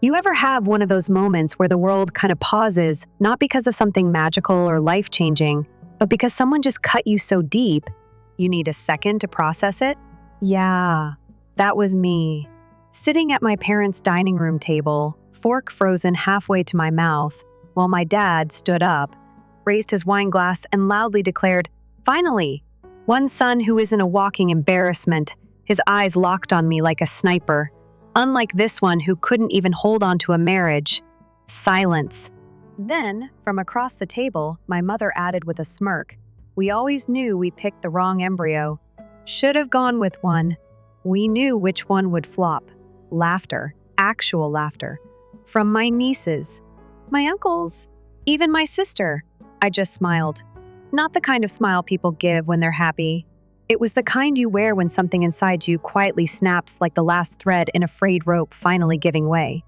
You ever have one of those moments where the world kind of pauses, not because of something magical or life-changing, but because someone just cut you so deep, you need a second to process it? Yeah, that was me. Sitting at my parents' dining room table, fork frozen halfway to my mouth, while my dad stood up, raised his wine glass, and loudly declared, "Finally!" One son who isn't a walking embarrassment, his eyes locked on me like a sniper. Unlike this one who couldn't even hold on to a marriage. Silence. Then, from across the table, my mother added with a smirk, "We always knew we picked the wrong embryo. Should have gone with one. We knew which one would flop." Laughter. Actual laughter. From my nieces, my uncles, even my sister. I just smiled. Not the kind of smile people give when they're happy. It was the kind you wear when something inside you quietly snaps like the last thread in a frayed rope finally giving way.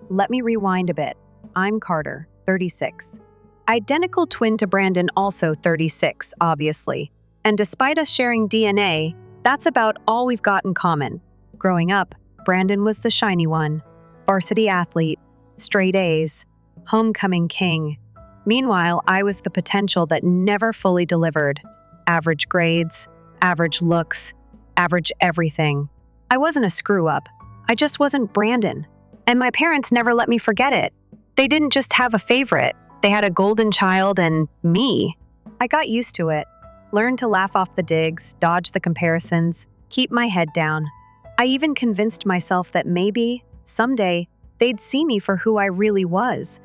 Let me rewind a bit. I'm Carter, 36. Identical twin to Brandon, also 36, obviously. And despite us sharing DNA, that's about all we've got in common. Growing up, Brandon was the shiny one. Varsity athlete, straight A's, homecoming king. Meanwhile, I was the potential that never fully delivered. Average grades, average looks, average everything. I wasn't a screw-up. I just wasn't Brandon. And my parents never let me forget it. They didn't just have a favorite. They had a golden child and me. I got used to it. Learned to laugh off the digs, dodge the comparisons, keep my head down. I even convinced myself that maybe, someday, they'd see me for who I really was.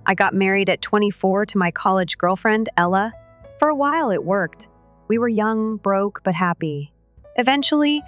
I got married at 24 to my college girlfriend, Ella. For a while, it worked. We were young, broke, but happy. Eventually,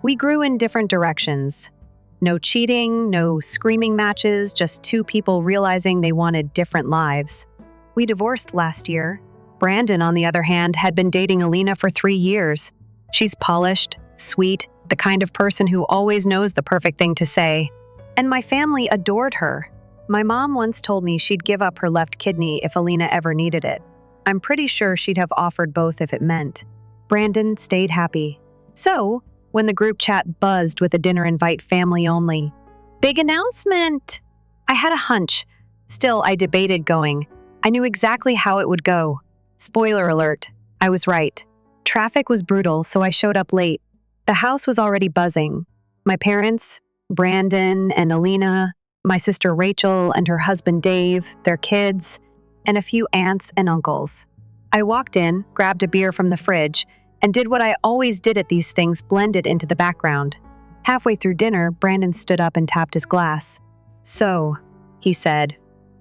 we grew in different directions. No cheating, no screaming matches, just two people realizing they wanted different lives. We divorced last year. Brandon, on the other hand, had been dating Alina for 3 years. She's polished, sweet, the kind of person who always knows the perfect thing to say. And my family adored her. My mom once told me she'd give up her left kidney if Alina ever needed it. I'm pretty sure she'd have offered both if it meant. Brandon stayed happy. So, when the group chat buzzed with a dinner invite family only, "Big announcement!" I had a hunch. Still, I debated going. I knew exactly how it would go. Spoiler alert, I was right. Traffic was brutal, so I showed up late. The house was already buzzing. My parents, Brandon and Alina, my sister Rachel and her husband Dave, their kids, and a few aunts and uncles. I walked in, grabbed a beer from the fridge, and did what I always did at these things, blended into the background. Halfway through dinner, Brandon stood up and tapped his glass. "So," he said,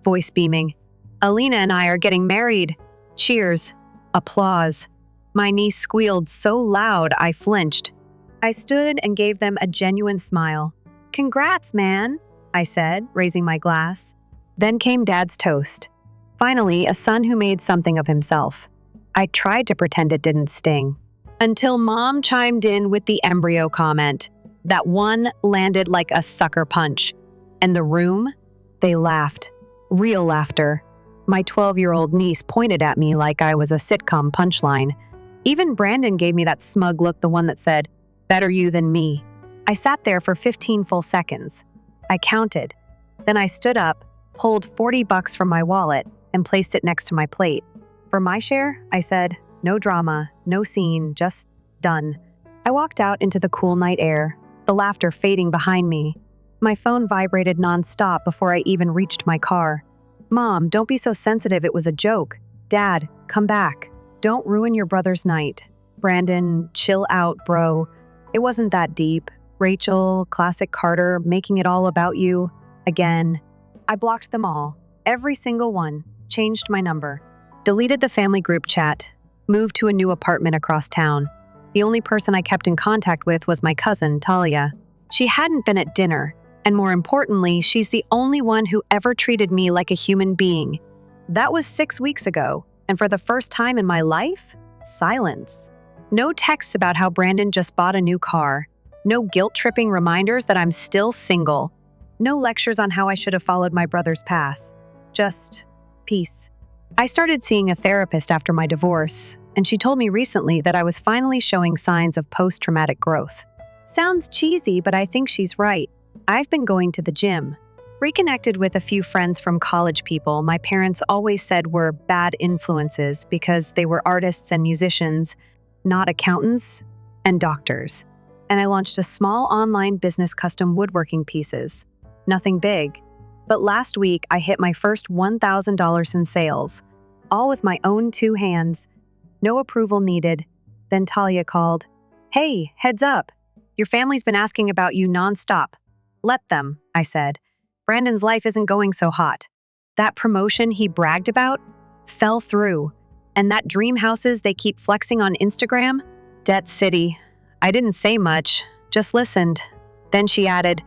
voice beaming, "Alina and I are getting married. Cheers." Applause. My niece squealed so loud I flinched. I stood and gave them a genuine smile. "Congrats, man," I said, raising my glass. Then came Dad's toast. Finally, a son who made something of himself. I tried to pretend it didn't sting. Until Mom chimed in with the embryo comment. That one landed like a sucker punch. And the room? They laughed. Real laughter. My 12-year-old niece pointed at me like I was a sitcom punchline. Even Brandon gave me that smug look, the one that said, "Better you than me." I sat there for 15 full seconds. I counted. Then I stood up, pulled $40 from my wallet, and placed it next to my plate. For my share, I said, "No drama, no scene, just done." I walked out into the cool night air, the laughter fading behind me. My phone vibrated nonstop before I even reached my car. "Mom, don't be so sensitive, it was a joke." "Dad, come back. Don't ruin your brother's night." "Brandon, chill out, bro. It wasn't that deep." "Rachel, classic Carter, making it all about you." Again. I blocked them all. Every single one. Changed my number. Deleted the family group chat. Moved to a new apartment across town. The only person I kept in contact with was my cousin, Talia. She hadn't been at dinner, and more importantly, she's the only one who ever treated me like a human being. That was 6 weeks ago, and for the first time in my life, silence. No texts about how Brandon just bought a new car. No guilt-tripping reminders that I'm still single. No lectures on how I should have followed my brother's path. Just peace. I started seeing a therapist after my divorce, and she told me recently that I was finally showing signs of post-traumatic growth. Sounds cheesy, but I think she's right. I've been going to the gym. Reconnected with a few friends from college people my parents always said were bad influences because they were artists and musicians, not accountants and doctors. And I launched a small online business custom woodworking pieces. Nothing big. But last week, I hit my first $1,000 in sales, all with my own 2 hands. No approval needed. Then Talia called. "Hey, heads up. Your family's been asking about you nonstop." "Let them," I said. "Brandon's life isn't going so hot." That promotion he bragged about fell through. And that dream houses they keep flexing on Instagram? Debt City. I didn't say much, just listened. Then she added,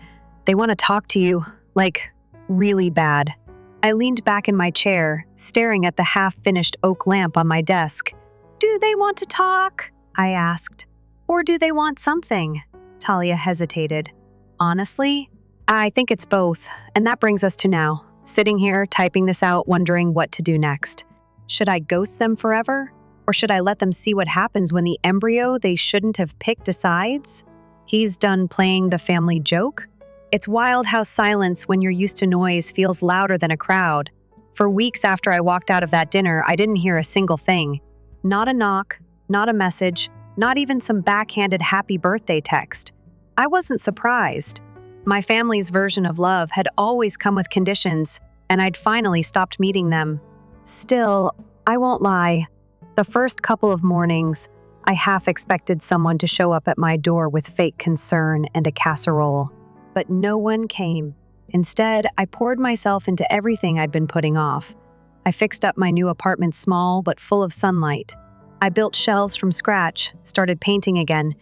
"They want to talk to you, like, really bad." I leaned back in my chair, staring at the half-finished oak lamp on my desk. "Do they want to talk?" I asked. "Or do they want something?" Talia hesitated. "Honestly, I think it's both, and that brings us to now, sitting here typing this out, wondering what to do next. Should I ghost them forever? Or should I let them see what happens when the embryo they shouldn't have picked decides he's done playing the family joke? It's wild how silence when you're used to noise feels louder than a crowd. For weeks after I walked out of that dinner, I didn't hear a single thing. Not a knock, not a message, not even some backhanded happy birthday text. I wasn't surprised. My family's version of love had always come with conditions, and I'd finally stopped meeting them. Still, I won't lie. The first couple of mornings, I half expected someone to show up at my door with fake concern and a casserole. But no one came. Instead, I poured myself into everything I'd been putting off. I fixed up my new apartment small but full of sunlight. I built shelves from scratch, started painting again,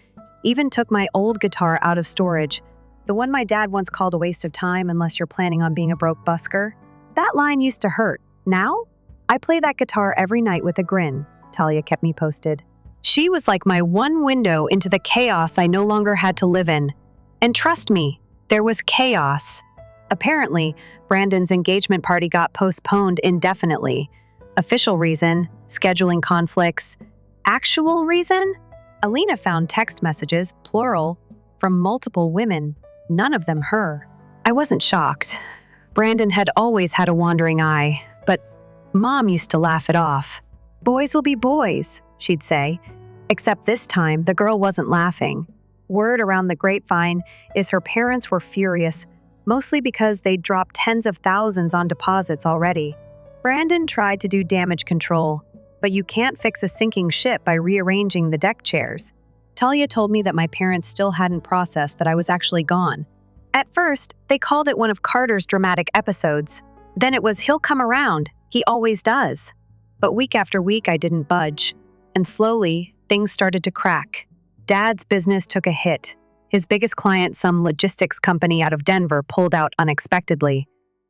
even took my old guitar out of storage, the one my dad once called a waste of time unless you're planning on being a broke busker. That line used to hurt. Now, I play that guitar every night with a grin. Talia kept me posted. She was like my one window into the chaos I no longer had to live in. And trust me, there was chaos. Apparently, Brandon's engagement party got postponed indefinitely. Official reason, scheduling conflicts. Actual reason? Alina found text messages, plural, from multiple women, none of them her. I wasn't shocked. Brandon had always had a wandering eye, but Mom used to laugh it off. "Boys will be boys," she'd say. Except this time, the girl wasn't laughing. Word around the grapevine is her parents were furious, mostly because they'd dropped tens of thousands on deposits already. Brandon tried to do damage control, but you can't fix a sinking ship by rearranging the deck chairs. Talia told me that my parents still hadn't processed that I was actually gone. At first, they called it one of Carter's dramatic episodes. Then it was, "He'll come around. He always does." But week after week, I didn't budge. And slowly, things started to crack. Dad's business took a hit. His biggest client, some logistics company out of Denver, pulled out unexpectedly.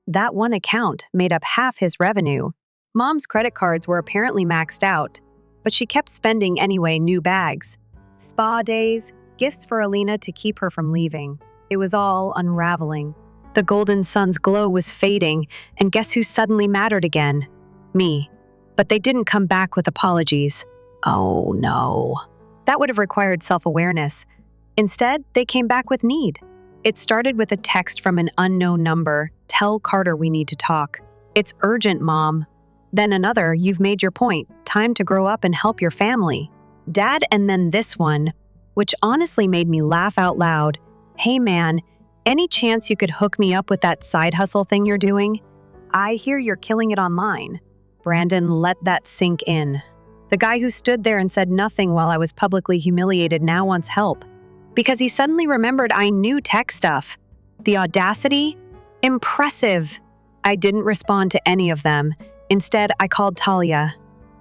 That one account made up half his revenue. Mom's credit cards were apparently maxed out, but she kept spending anyway, new bags. Spa days, gifts for Alina to keep her from leaving. It was all unraveling. The golden sun's glow was fading, and guess who suddenly mattered again? Me. But they didn't come back with apologies. Oh no. That would have required self-awareness. Instead, they came back with need. It started with a text from an unknown number. "Tell Carter we need to talk. It's urgent, Mom." Then another, "You've made your point. Time to grow up and help your family." Dad, and then this one, which honestly made me laugh out loud. "Hey man, any chance you could hook me up with that side hustle thing you're doing? I hear you're killing it online." Brandon let that sink in. The guy who stood there and said nothing while I was publicly humiliated now wants help. Because he suddenly remembered I knew tech stuff. The audacity? Impressive. I didn't respond to any of them. Instead, I called Talia.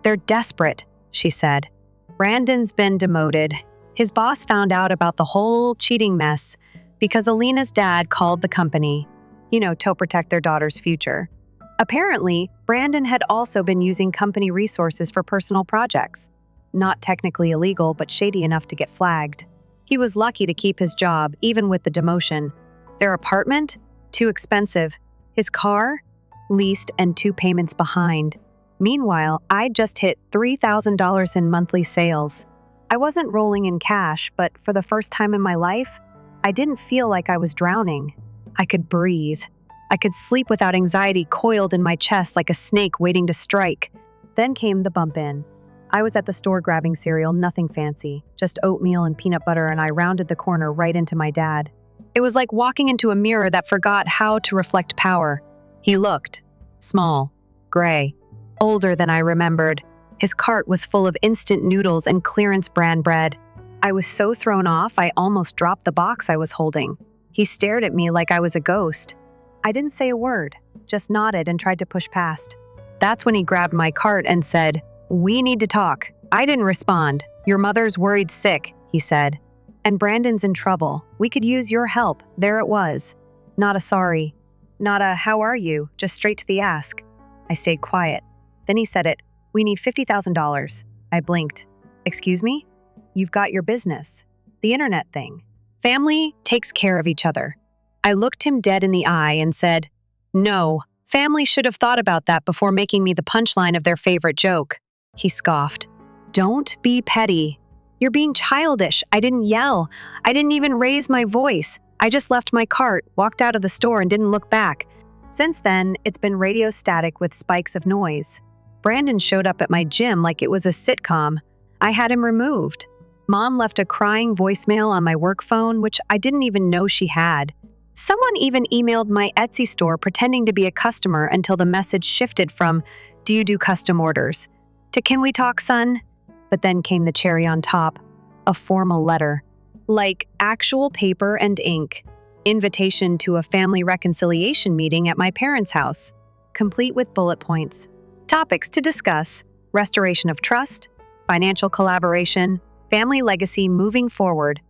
"They're desperate," she said. "Brandon's been demoted. His boss found out about the whole cheating mess because Alina's dad called the company, to protect their daughter's future. Apparently, Brandon had also been using company resources for personal projects. Not technically illegal, but shady enough to get flagged. He was lucky to keep his job, even with the demotion. Their apartment? Too expensive. His car? Leased and 2 payments behind. Meanwhile, I'd just hit $3,000 in monthly sales. I wasn't rolling in cash, but for the first time in my life, I didn't feel like I was drowning. I could breathe. I could sleep without anxiety coiled in my chest like a snake waiting to strike. Then came the bump in. I was at the store grabbing cereal, nothing fancy, just oatmeal and peanut butter, and I rounded the corner right into my dad. It was like walking into a mirror that forgot how to reflect power. He looked small, gray, older than I remembered. His cart was full of instant noodles and clearance brand bread. I was so thrown off, I almost dropped the box I was holding. He stared at me like I was a ghost. I didn't say a word, just nodded and tried to push past. That's when he grabbed my cart and said, "We need to talk." I didn't respond. "Your mother's worried sick," he said. "And Brandon's in trouble. We could use your help." There it was. Not a sorry. Not a "how are you?" Just straight to the ask. I stayed quiet. Then he said it. "We need $50,000. I blinked. "Excuse me? You've got your business. The internet thing. Family takes care of each other." I looked him dead in the eye and said, "No, family should have thought about that before making me the punchline of their favorite joke." He scoffed. "Don't be petty. You're being childish. I didn't yell. I didn't even raise my voice. I just left my cart, walked out of the store, and didn't look back. Since then, it's been radio static with spikes of noise. Brandon showed up at my gym like it was a sitcom. I had him removed. Mom left a crying voicemail on my work phone, which I didn't even know she had. Someone even emailed my Etsy store pretending to be a customer until the message shifted from, "Do you do custom orders?" to "Can we talk, son?" But then came the cherry on top, a formal letter. Like actual paper and ink. Invitation to a family reconciliation meeting at my parents' house, complete with bullet points. Topics to discuss: restoration of trust, financial collaboration, family legacy moving forward.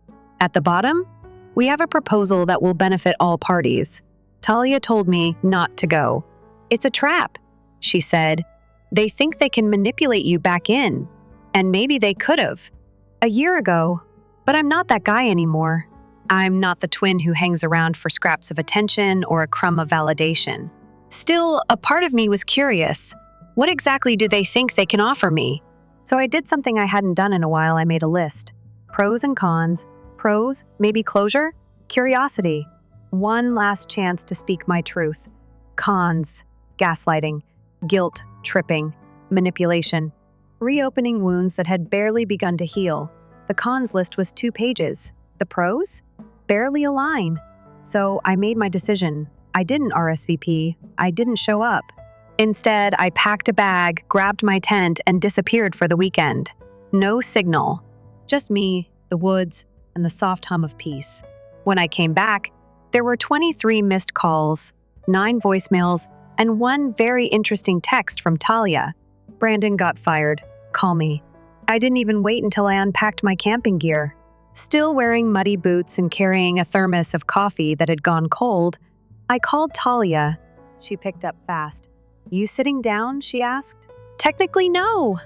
At the bottom, "We have a proposal that will benefit all parties." Talia told me not to go. "It's a trap," she said. "They think they can manipulate you back in. And maybe they could have. A year ago. But I'm not that guy anymore. I'm not the twin who hangs around for scraps of attention or a crumb of validation." Still, a part of me was curious. What exactly do they think they can offer me? So I did something I hadn't done in a while. I made a list. Pros and cons. Pros, maybe closure. Curiosity. One last chance to speak my truth. Cons. Gaslighting. Guilt. Tripping. Manipulation. Reopening wounds that had barely begun to heal. The cons list was 2 pages. The pros? Barely a line. So I made my decision. I didn't RSVP. I didn't show up. Instead, I packed a bag, grabbed my tent, and disappeared for the weekend. No signal. Just me, the woods, and the soft hum of peace. When I came back, there were 23 missed calls, 9 voicemails, and 1 very interesting text from Talia. "Brandon got fired. Call me." I didn't even wait until I unpacked my camping gear. Still wearing muddy boots and carrying a thermos of coffee that had gone cold, I called Talia. She picked up fast. "You sitting down?" she asked. "Technically, no,"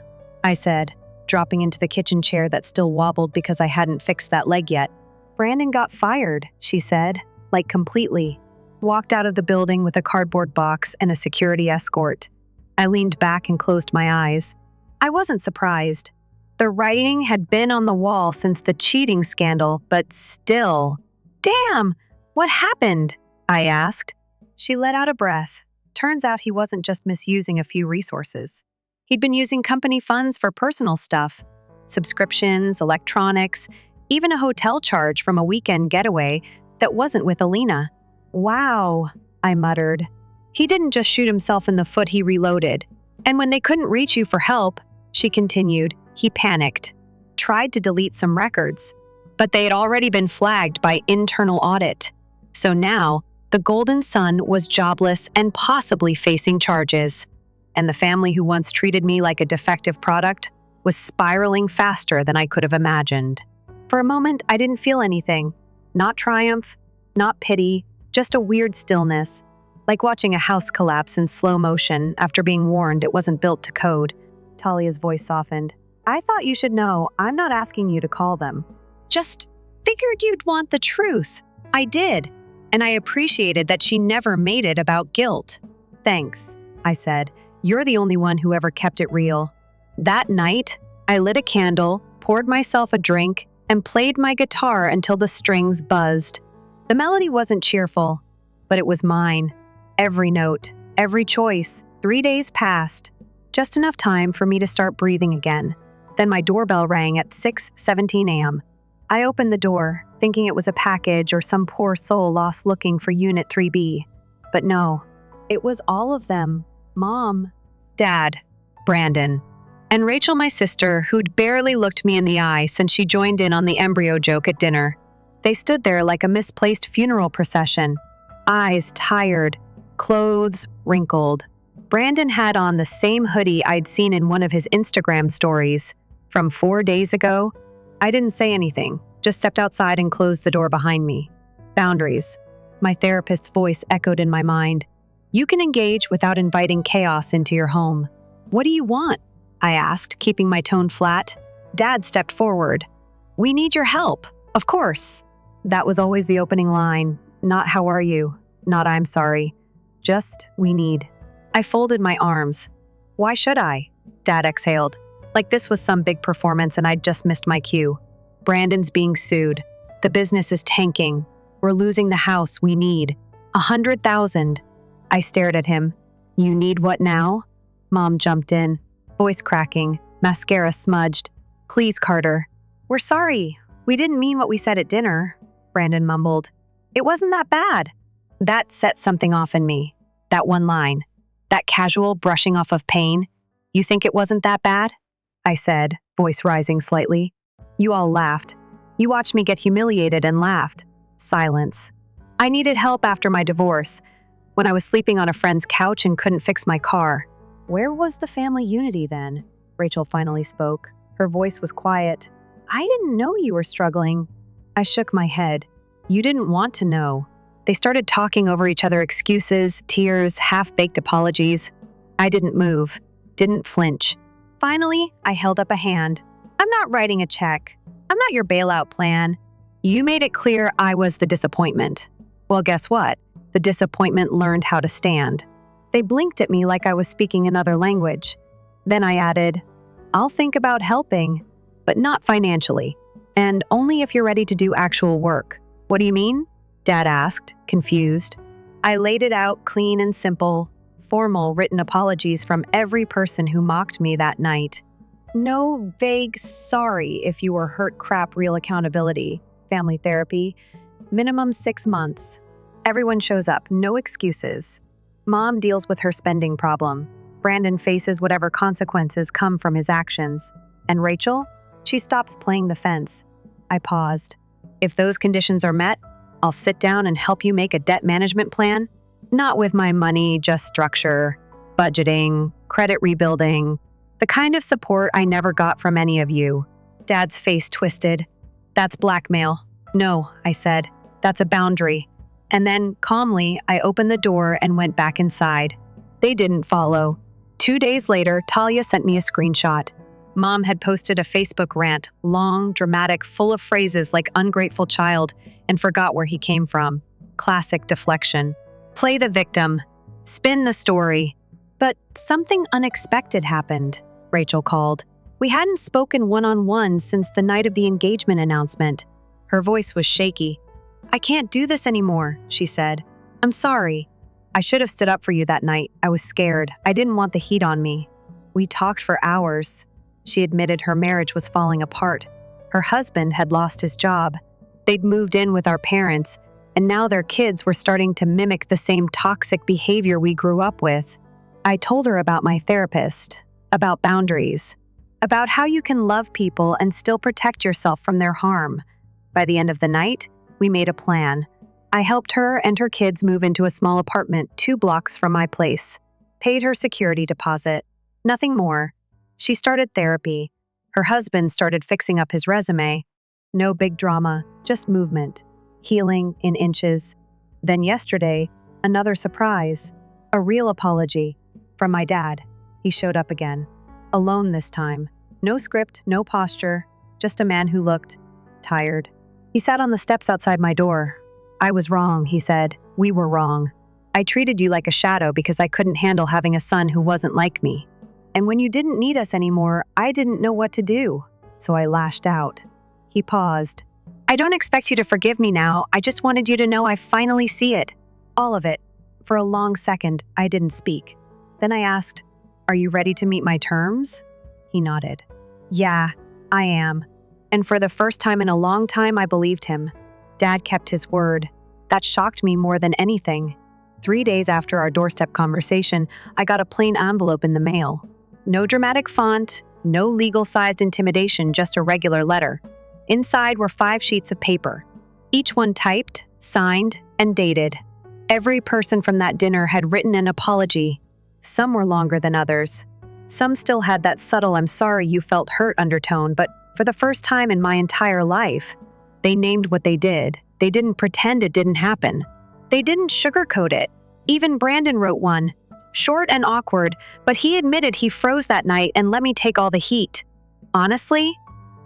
I said, dropping into the kitchen chair that still wobbled because I hadn't fixed that leg yet. "Brandon got fired," she said, like completely. Walked out of the building with a cardboard box and a security escort. I leaned back and closed my eyes. I wasn't surprised. The writing had been on the wall since the cheating scandal, but still. "Damn! What happened?" I asked. She let out a breath. Turns out he wasn't just misusing a few resources. He'd been using company funds for personal stuff. Subscriptions, electronics, even a hotel charge from a weekend getaway that wasn't with Alina. "Wow," I muttered. "He didn't just shoot himself in the foot, he reloaded. And when they couldn't reach you for help," she continued, "he panicked. Tried to delete some records. But they had already been flagged by internal audit. So now, the Golden Son was jobless and possibly facing charges. And the family who once treated me like a defective product was spiraling faster than I could have imagined." For a moment, I didn't feel anything. Not triumph, not pity, just a weird stillness. Like watching a house collapse in slow motion after being warned it wasn't built to code. Talia's voice softened. "I thought you should know I'm not asking you to call them. Just figured you'd want the truth." I did, and I appreciated that she never made it about guilt. "Thanks," I said. "You're the only one who ever kept it real." That night, I lit a candle, poured myself a drink, and played my guitar until the strings buzzed. The melody wasn't cheerful, but it was mine. Every note, every choice. 3 days passed. Just enough time for me to start breathing again. Then my doorbell rang at 6:17 a.m. I opened the door, thinking it was a package or some poor soul lost looking for Unit 3B. But no, it was all of them. Mom, Dad, Brandon, and Rachel, my sister, who'd barely looked me in the eye since she joined in on the embryo joke at dinner. They stood there like a misplaced funeral procession, eyes tired, clothes wrinkled. Brandon had on the same hoodie I'd seen in one of his Instagram stories from 4 days ago. I didn't say anything, just stepped outside and closed the door behind me. Boundaries. My therapist's voice echoed in my mind. You can engage without inviting chaos into your home. What do you want? I asked, keeping my tone flat. Dad stepped forward. We need your help. Of course. That was always the opening line. Not how are you? Not I'm sorry. Just we need. I folded my arms. Why should I? Dad exhaled. Like this was some big performance and I'd just missed my cue. Brandon's being sued. The business is tanking. We're losing the house we need. 100,000. I stared at him. You need what now? Mom jumped in, voice cracking, mascara smudged. Please, Carter. We're sorry. We didn't mean what we said at dinner, Brandon mumbled. It wasn't that bad. That set something off in me. That one line. That casual brushing off of pain. You think it wasn't that bad? I said, voice rising slightly. You all laughed. You watched me get humiliated and laughed. Silence. I needed help after my divorce, when I was sleeping on a friend's couch and couldn't fix my car. Where was the family unity then? Rachel finally spoke. Her voice was quiet. I didn't know you were struggling. I shook my head. You didn't want to know. They started talking over each other, excuses, tears, half-baked apologies. I didn't move, didn't flinch. Finally, I held up a hand. I'm not writing a check. I'm not your bailout plan. You made it clear I was the disappointment. Well, guess what? The disappointment learned how to stand. They blinked at me like I was speaking another language. Then I added, I'll think about helping, but not financially, and only if you're ready to do actual work. What do you mean? Dad asked, confused. I laid it out clean and simple, formal written apologies from every person who mocked me that night. No vague sorry if you were hurt crap, real accountability, family therapy, minimum 6 months. Everyone shows up, no excuses. Mom deals with her spending problem. Brandon faces whatever consequences come from his actions. And Rachel? She stops playing the fence. I paused. If those conditions are met, I'll sit down and help you make a debt management plan. Not with my money, just structure, budgeting, credit rebuilding, the kind of support I never got from any of you. Dad's face twisted. That's blackmail. No, I said. That's a boundary. And then, calmly, I opened the door and went back inside. They didn't follow. 2 days later, Talia sent me a screenshot. Mom had posted a Facebook rant, long, dramatic, full of phrases like ungrateful child, and forgot where he came from. Classic deflection. Play the victim. Spin the story. But something unexpected happened, Rachel called. We hadn't spoken one-on-one since the night of the engagement announcement. Her voice was shaky. I can't do this anymore, she said. I'm sorry. I should have stood up for you that night. I was scared. I didn't want the heat on me. We talked for hours. She admitted her marriage was falling apart. Her husband had lost his job. They'd moved in with our parents, and now their kids were starting to mimic the same toxic behavior we grew up with. I told her about my therapist, about boundaries, about how you can love people and still protect yourself from their harm. By the end of the night, we made a plan. I helped her and her kids move into a small apartment 2 blocks from my place, paid her security deposit, nothing more. She started therapy. Her husband started fixing up his resume. No big drama, just movement, healing in inches. Then yesterday, another surprise, a real apology from my dad. He showed up again, alone this time. No script, no posture, just a man who looked tired. He sat on the steps outside my door. I was wrong, he said. We were wrong. I treated you like a shadow because I couldn't handle having a son who wasn't like me. And when you didn't need us anymore, I didn't know what to do. So I lashed out. He paused. I don't expect you to forgive me now. I just wanted you to know I finally see it. All of it. For a long second, I didn't speak. Then I asked, "Are you ready to meet my terms?" He nodded. "Yeah, I am." And for the first time in a long time, I believed him. Dad kept his word. That shocked me more than anything. 3 days after our doorstep conversation, I got a plain envelope in the mail. No dramatic font, no legal-sized intimidation, just a regular letter. Inside were 5 sheets of paper, each one typed, signed, and dated. Every person from that dinner had written an apology. Some were longer than others. Some still had that subtle "I'm sorry you felt hurt" undertone, but for the first time in my entire life, they named what they did. They didn't pretend it didn't happen. They didn't sugarcoat it. Even Brandon wrote one. Short and awkward, but he admitted he froze that night and let me take all the heat. Honestly,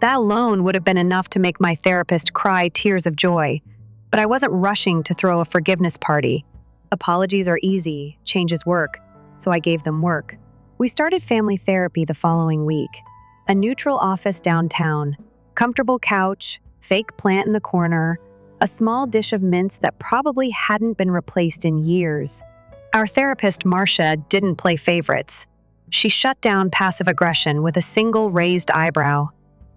that alone would have been enough to make my therapist cry tears of joy. But I wasn't rushing to throw a forgiveness party. Apologies are easy, change is work, so I gave them work. We started family therapy the following week. A neutral office downtown, comfortable couch, fake plant in the corner, a small dish of mints that probably hadn't been replaced in years. Our therapist, Marcia, didn't play favorites. She shut down passive aggression with a single raised eyebrow.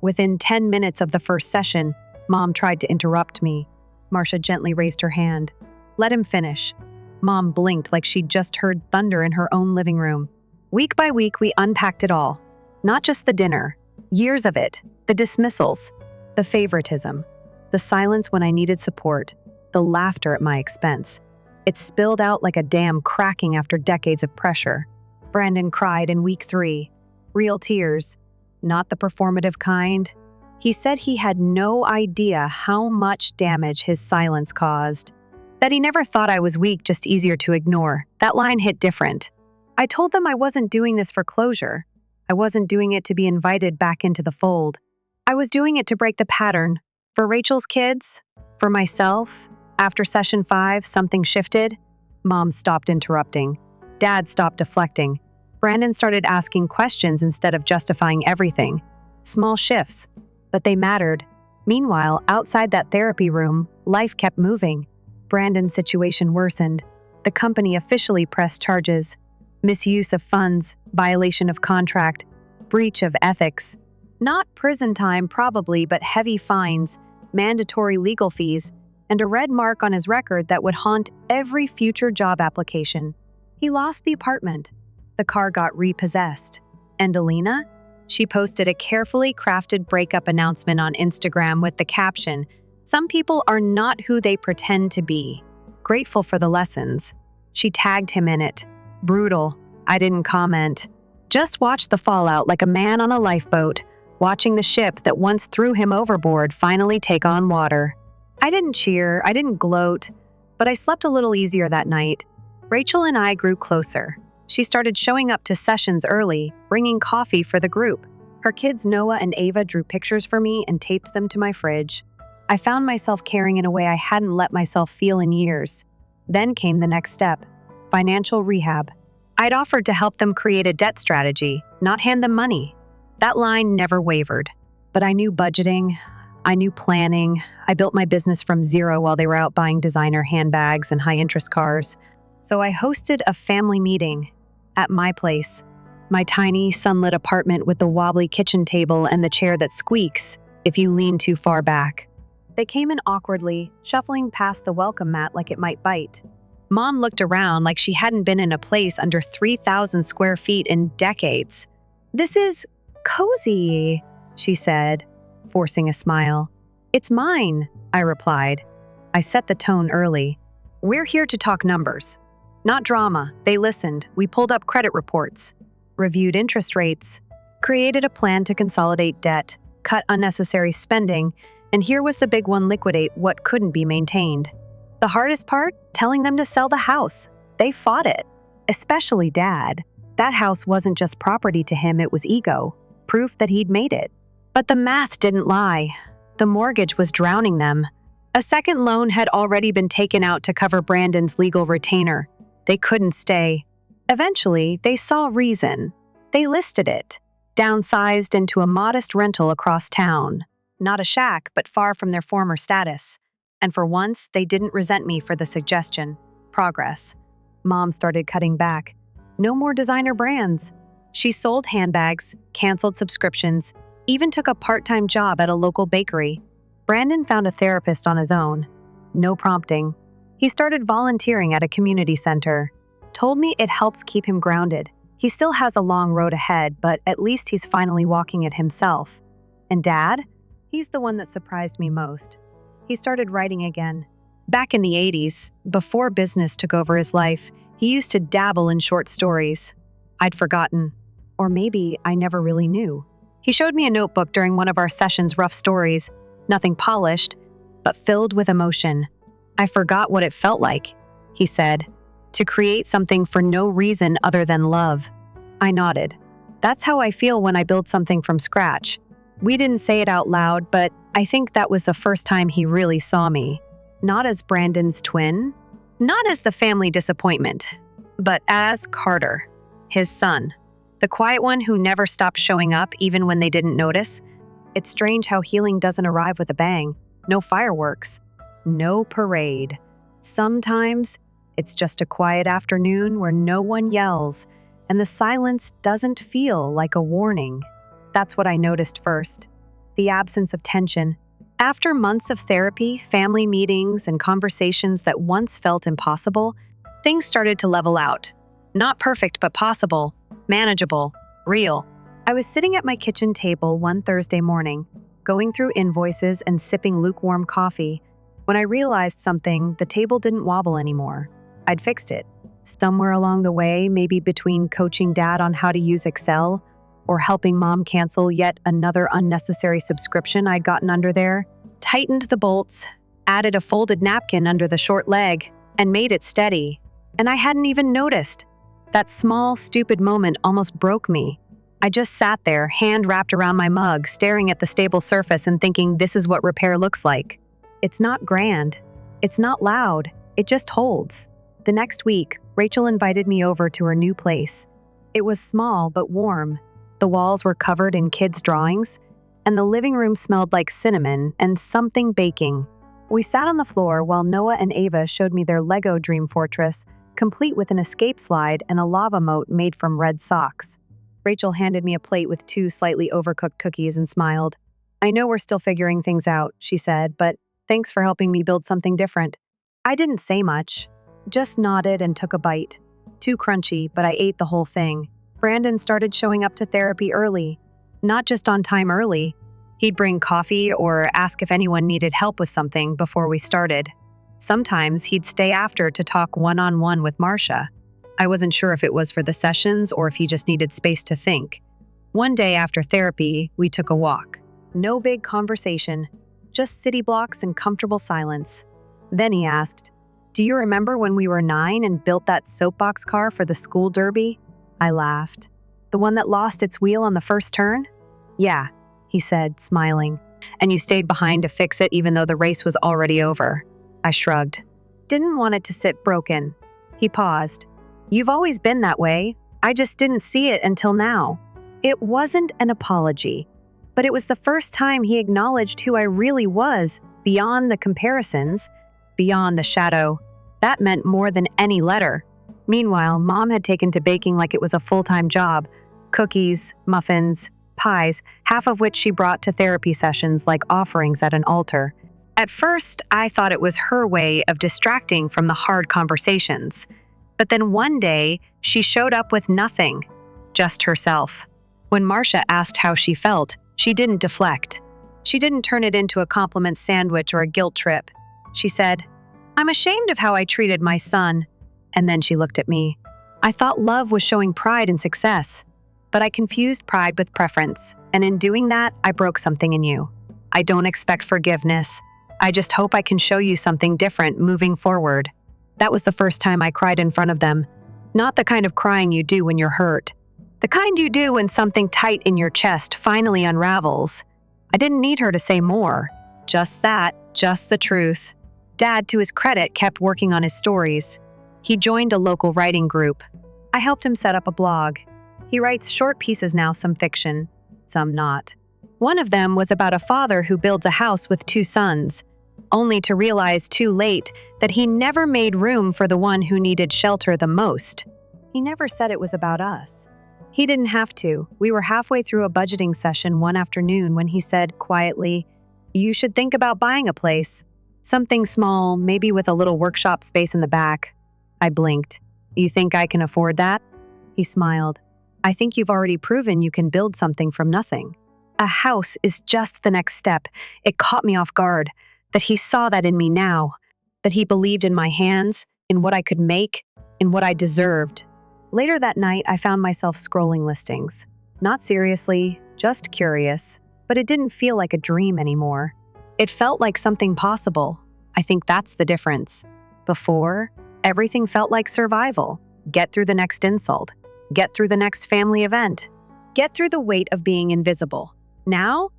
Within 10 minutes of the first session, Mom tried to interrupt me. Marcia gently raised her hand. "Let him finish." Mom blinked like she'd just heard thunder in her own living room. Week by week, we unpacked it all. Not just the dinner, years of it, the dismissals, the favoritism, the silence when I needed support, the laughter at my expense. It spilled out like a dam cracking after decades of pressure. Brandon cried in week 3. Real tears, not the performative kind. He said he had no idea how much damage his silence caused. That he never thought I was weak, just easier to ignore. That line hit different. I told them I wasn't doing this for closure. I wasn't doing it to be invited back into the fold. I was doing it to break the pattern. For Rachel's kids, for myself. After session 5, something shifted. Mom stopped interrupting. Dad stopped deflecting. Brandon started asking questions instead of justifying everything. Small shifts, but they mattered. Meanwhile, outside that therapy room, life kept moving. Brandon's situation worsened. The company officially pressed charges. Misuse of funds, violation of contract, breach of ethics. Not prison time probably, but heavy fines, mandatory legal fees, and a red mark on his record that would haunt every future job application. He lost the apartment. The car got repossessed. And Alina? She posted a carefully crafted breakup announcement on Instagram with the caption, "Some people are not who they pretend to be." Grateful for the lessons. She tagged him in it. Brutal. I didn't comment. Just watched the fallout like a man on a lifeboat, watching the ship that once threw him overboard finally take on water. I didn't cheer, I didn't gloat, but I slept a little easier that night. Rachel and I grew closer. She started showing up to sessions early, bringing coffee for the group. Her kids Noah and Ava drew pictures for me and taped them to my fridge. I found myself caring in a way I hadn't let myself feel in years. Then came the next step, financial rehab. I'd offered to help them create a debt strategy, not hand them money. That line never wavered. But I knew budgeting, I knew planning. I built my business from zero while they were out buying designer handbags and high-interest cars. So I hosted a family meeting at my place, my tiny sunlit apartment with the wobbly kitchen table and the chair that squeaks if you lean too far back. They came in awkwardly, shuffling past the welcome mat like it might bite. Mom looked around like she hadn't been in a place under 3,000 square feet in decades. "This is cozy," she said, forcing a smile. "It's mine," I replied. I set the tone early. "We're here to talk numbers. Not drama." They listened. We pulled up credit reports, reviewed interest rates, created a plan to consolidate debt, cut unnecessary spending, and here was the big one: liquidate what couldn't be maintained. The hardest part? Telling them to sell the house. They fought it. Especially Dad. That house wasn't just property to him, it was ego. Proof that he'd made it. But the math didn't lie. The mortgage was drowning them. A second loan had already been taken out to cover Brandon's legal retainer. They couldn't stay. Eventually, they saw reason. They listed it, downsized into a modest rental across town. Not a shack, but far from their former status. And for once, they didn't resent me for the suggestion. Progress. Mom started cutting back. No more designer brands. She sold handbags, canceled subscriptions, even took a part-time job at a local bakery. Brandon found a therapist on his own. No prompting. He started volunteering at a community center. Told me it helps keep him grounded. He still has a long road ahead, but at least he's finally walking it himself. And Dad? He's the one that surprised me most. He started writing again. Back in the 80s, before business took over his life, he used to dabble in short stories. I'd forgotten. Or maybe I never really knew. He showed me a notebook during one of our sessions' rough stories. Nothing polished, but filled with emotion. I forgot what it felt like, he said, to create something for no reason other than love. I nodded. That's how I feel when I build something from scratch. We didn't say it out loud, but I think that was the first time he really saw me. Not as Brandon's twin, not as the family disappointment, but as Carter, his son, the quiet one who never stopped showing up even when they didn't notice. It's strange how healing doesn't arrive with a bang. No fireworks, no parade. Sometimes it's just a quiet afternoon where no one yells, and the silence doesn't feel like a warning. That's what I noticed first. The absence of tension. After months of therapy, family meetings, and conversations that once felt impossible, things started to level out. Not perfect, but possible, manageable, real. I was sitting at my kitchen table one Thursday morning, going through invoices and sipping lukewarm coffee, when I realized something. The table didn't wobble anymore. I'd fixed it. Somewhere along the way, maybe between coaching Dad on how to use Excel or helping Mom cancel yet another unnecessary subscription I'd gotten under there, tightened the bolts, added a folded napkin under the short leg, and made it steady. And I hadn't even noticed. That small, stupid moment almost broke me. I just sat there, hand wrapped around my mug, staring at the stable surface and thinking, this is what repair looks like. It's not grand. It's not loud. It just holds. The next week, Rachel invited me over to her new place. It was small but warm. The walls were covered in kids' drawings, and the living room smelled like cinnamon and something baking. We sat on the floor while Noah and Ava showed me their Lego dream fortress, complete with an escape slide and a lava moat made from red socks. Rachel handed me a plate with 2 slightly overcooked cookies and smiled. I know we're still figuring things out, she said, but thanks for helping me build something different. I didn't say much, just nodded and took a bite. Too crunchy, but I ate the whole thing. Brandon started showing up to therapy early. Not just on time early. He'd bring coffee or ask if anyone needed help with something before we started. Sometimes he'd stay after to talk one-on-one with Marcia. I wasn't sure if it was for the sessions or if he just needed space to think. One day after therapy, we took a walk. No big conversation, just city blocks and comfortable silence. Then he asked, "Do you remember when we were 9 and built that soapbox car for the school derby?" I laughed. "The one that lost its wheel on the first turn?" "Yeah," he said, smiling. "And you stayed behind to fix it even though the race was already over." I shrugged. "Didn't want it to sit broken." He paused. "You've always been that way. I just didn't see it until now." It wasn't an apology, but it was the first time he acknowledged who I really was, beyond the comparisons, beyond the shadow. That meant more than any letter. Meanwhile, Mom had taken to baking like it was a full-time job. Cookies, muffins, pies, half of which she brought to therapy sessions like offerings at an altar. At first, I thought it was her way of distracting from the hard conversations. But then one day, she showed up with nothing, just herself. When Marcia asked how she felt, she didn't deflect. She didn't turn it into a compliment sandwich or a guilt trip. She said, "I'm ashamed of how I treated my son." And then she looked at me. I thought love was showing pride in success, but I confused pride with preference, and in doing that, I broke something in you. I don't expect forgiveness. I just hope I can show you something different moving forward. That was the first time I cried in front of them. Not the kind of crying you do when you're hurt. The kind you do when something tight in your chest finally unravels. I didn't need her to say more. Just that, just the truth. Dad, to his credit, kept working on his stories. He joined a local writing group. I helped him set up a blog. He writes short pieces now, some fiction, some not. One of them was about a father who builds a house with 2 sons. only to realize too late that he never made room for the one who needed shelter the most. He never said it was about us. He didn't have to. We were halfway through a budgeting session one afternoon when he said quietly, "You should think about buying a place. Something small, maybe with a little workshop space in the back." I blinked. "You think I can afford that?" He smiled. "I think you've already proven you can build something from nothing." A house is just the next step. It caught me off guard, that he saw that in me now, that he believed in my hands, in what I could make, in what I deserved. Later that night, I found myself scrolling listings. Not seriously, just curious, but it didn't feel like a dream anymore. It felt like something possible. I think that's the difference. Before, everything felt like survival. Get through the next insult. Get through the next family event. Get through the weight of being invisible. Now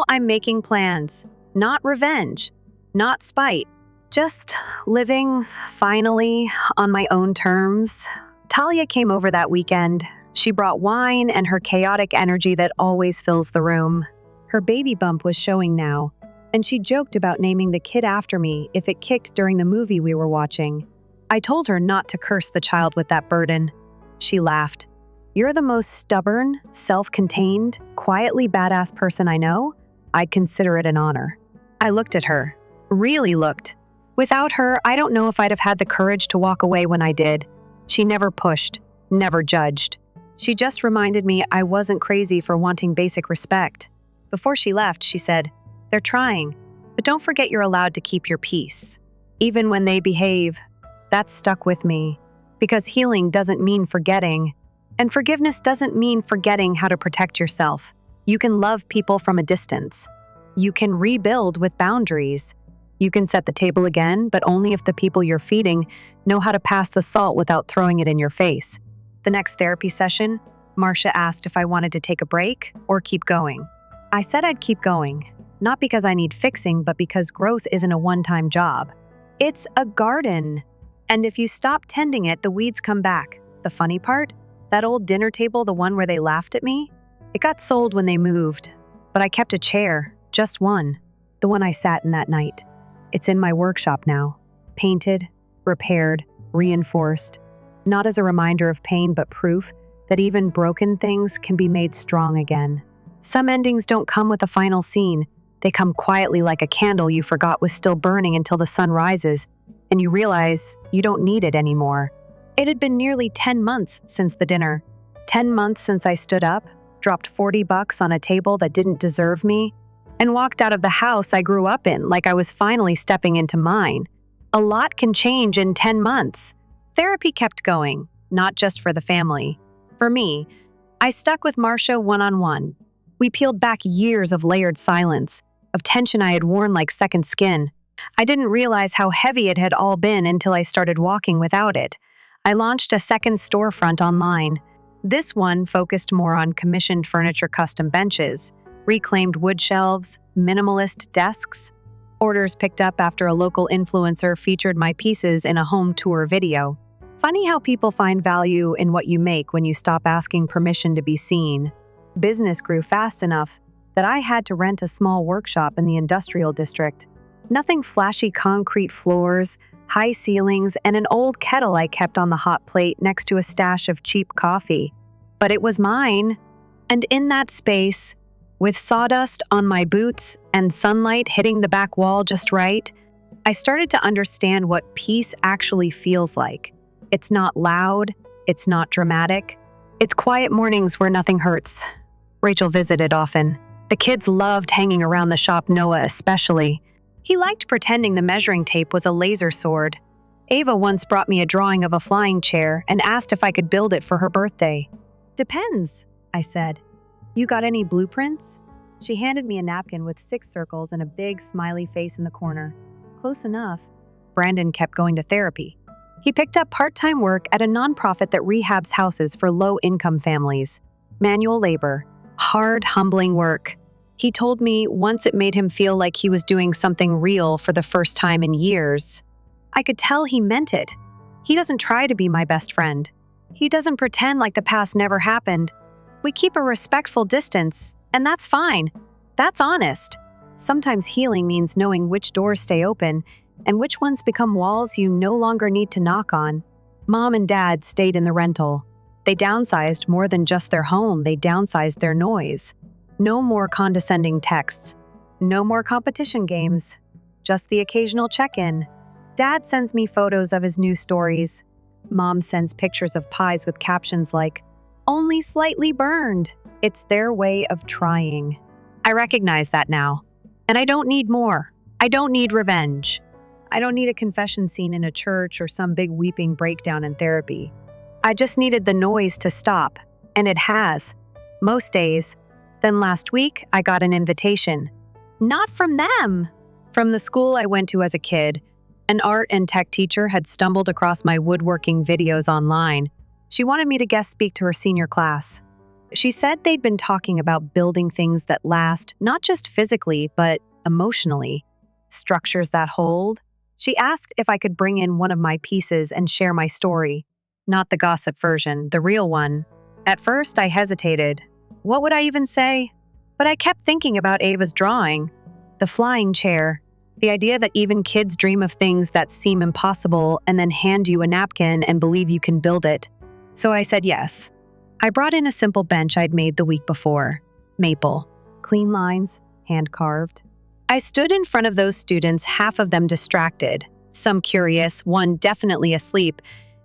I'm making plans. Not revenge. Not spite. Just living, finally, on my own terms. Talia came over that weekend. She brought wine and her chaotic energy that always fills the room. Her baby bump was showing now, and she joked about naming the kid after me if it kicked during the movie we were watching. I told her not to curse the child with that burden. She laughed. "You're the most stubborn, self-contained, quietly badass person I know. I'd consider it an honor." I looked at her. Really looked. Without her, I don't know if I'd have had the courage to walk away when I did. She never pushed, never judged. She just reminded me I wasn't crazy for wanting basic respect. Before she left, she said, "They're trying, but don't forget you're allowed to keep your peace. Even when they behave." That stuck with me, because healing doesn't mean forgetting, and forgiveness doesn't mean forgetting how to protect yourself. You can love people from a distance. You can rebuild with boundaries. You can set the table again, but only if the people you're feeding know how to pass the salt without throwing it in your face. The next therapy session, Marcia asked if I wanted to take a break or keep going. I said I'd keep going, not because I need fixing, but because growth isn't a one-time job. It's a garden. And if you stop tending it, the weeds come back. The funny part? That old dinner table, the one where they laughed at me? It got sold when they moved, but I kept a chair, just one, the one I sat in that night. It's in my workshop now, painted, repaired, reinforced, not as a reminder of pain, but proof that even broken things can be made strong again. Some endings don't come with a final scene. They come quietly like a candle you forgot was still burning until the sun rises, and you realize you don't need it anymore. It had been nearly 10 months since the dinner. 10 months since I stood up, dropped $40 on a table that didn't deserve me, and walked out of the house I grew up in like I was finally stepping into mine. A lot can change in 10 months. Therapy kept going, not just for the family. For me, I stuck with Marcia one-on-one. We peeled back years of layered silence, of tension I had worn like second skin. I didn't realize how heavy it had all been until I started walking without it. I launched a second storefront online. This one focused more on commissioned furniture, custom benches, reclaimed wood shelves, minimalist desks. Orders picked up after a local influencer featured my pieces in a home tour video. Funny how people find value in what you make when you stop asking permission to be seen. Business grew fast enough that I had to rent a small workshop in the industrial district. Nothing flashy, concrete floors, high ceilings, and an old kettle I kept on the hot plate next to a stash of cheap coffee. But it was mine. And in that space, with sawdust on my boots and sunlight hitting the back wall just right, I started to understand what peace actually feels like. It's not loud, it's not dramatic. It's quiet mornings where nothing hurts. Rachel visited often. The kids loved hanging around the shop, Noah especially. He liked pretending the measuring tape was a laser sword. Ava once brought me a drawing of a flying chair and asked if I could build it for her birthday. "Depends," I said. "You got any blueprints?" She handed me a napkin with 6 circles and a big smiley face in the corner. Close enough. Brandon kept going to therapy. He picked up part-time work at a nonprofit that rehabs houses for low-income families. Manual labor. Hard, humbling work. He told me once it made him feel like he was doing something real for the first time in years. I could tell he meant it. He doesn't try to be my best friend. He doesn't pretend like the past never happened. We keep a respectful distance, and that's fine. That's honest. Sometimes healing means knowing which doors stay open and which ones become walls you no longer need to knock on. Mom and Dad stayed in the rental. They downsized more than just their home, they downsized their noise. No more condescending texts. No more competition games. Just the occasional check-in. Dad sends me photos of his new stories. Mom sends pictures of pies with captions like, "Only slightly burned." It's their way of trying. I recognize that now. And I don't need more. I don't need revenge. I don't need a confession scene in a church or some big weeping breakdown in therapy. I just needed the noise to stop, and it has. Most days. Then last week, I got an invitation. Not from them. From the school I went to as a kid. An art and tech teacher had stumbled across my woodworking videos online. She wanted me to guest speak to her senior class. She said they'd been talking about building things that last, not just physically, but emotionally. Structures that hold. She asked if I could bring in one of my pieces and share my story. Not the gossip version, the real one. At first, I hesitated. What would I even say? But I kept thinking about Ava's drawing. The flying chair. The idea that even kids dream of things that seem impossible and then hand you a napkin and believe you can build it. So I said yes. I brought in a simple bench I'd made the week before. Maple. Clean lines, hand-carved. I stood in front of those students, half of them distracted, some curious, one definitely asleep,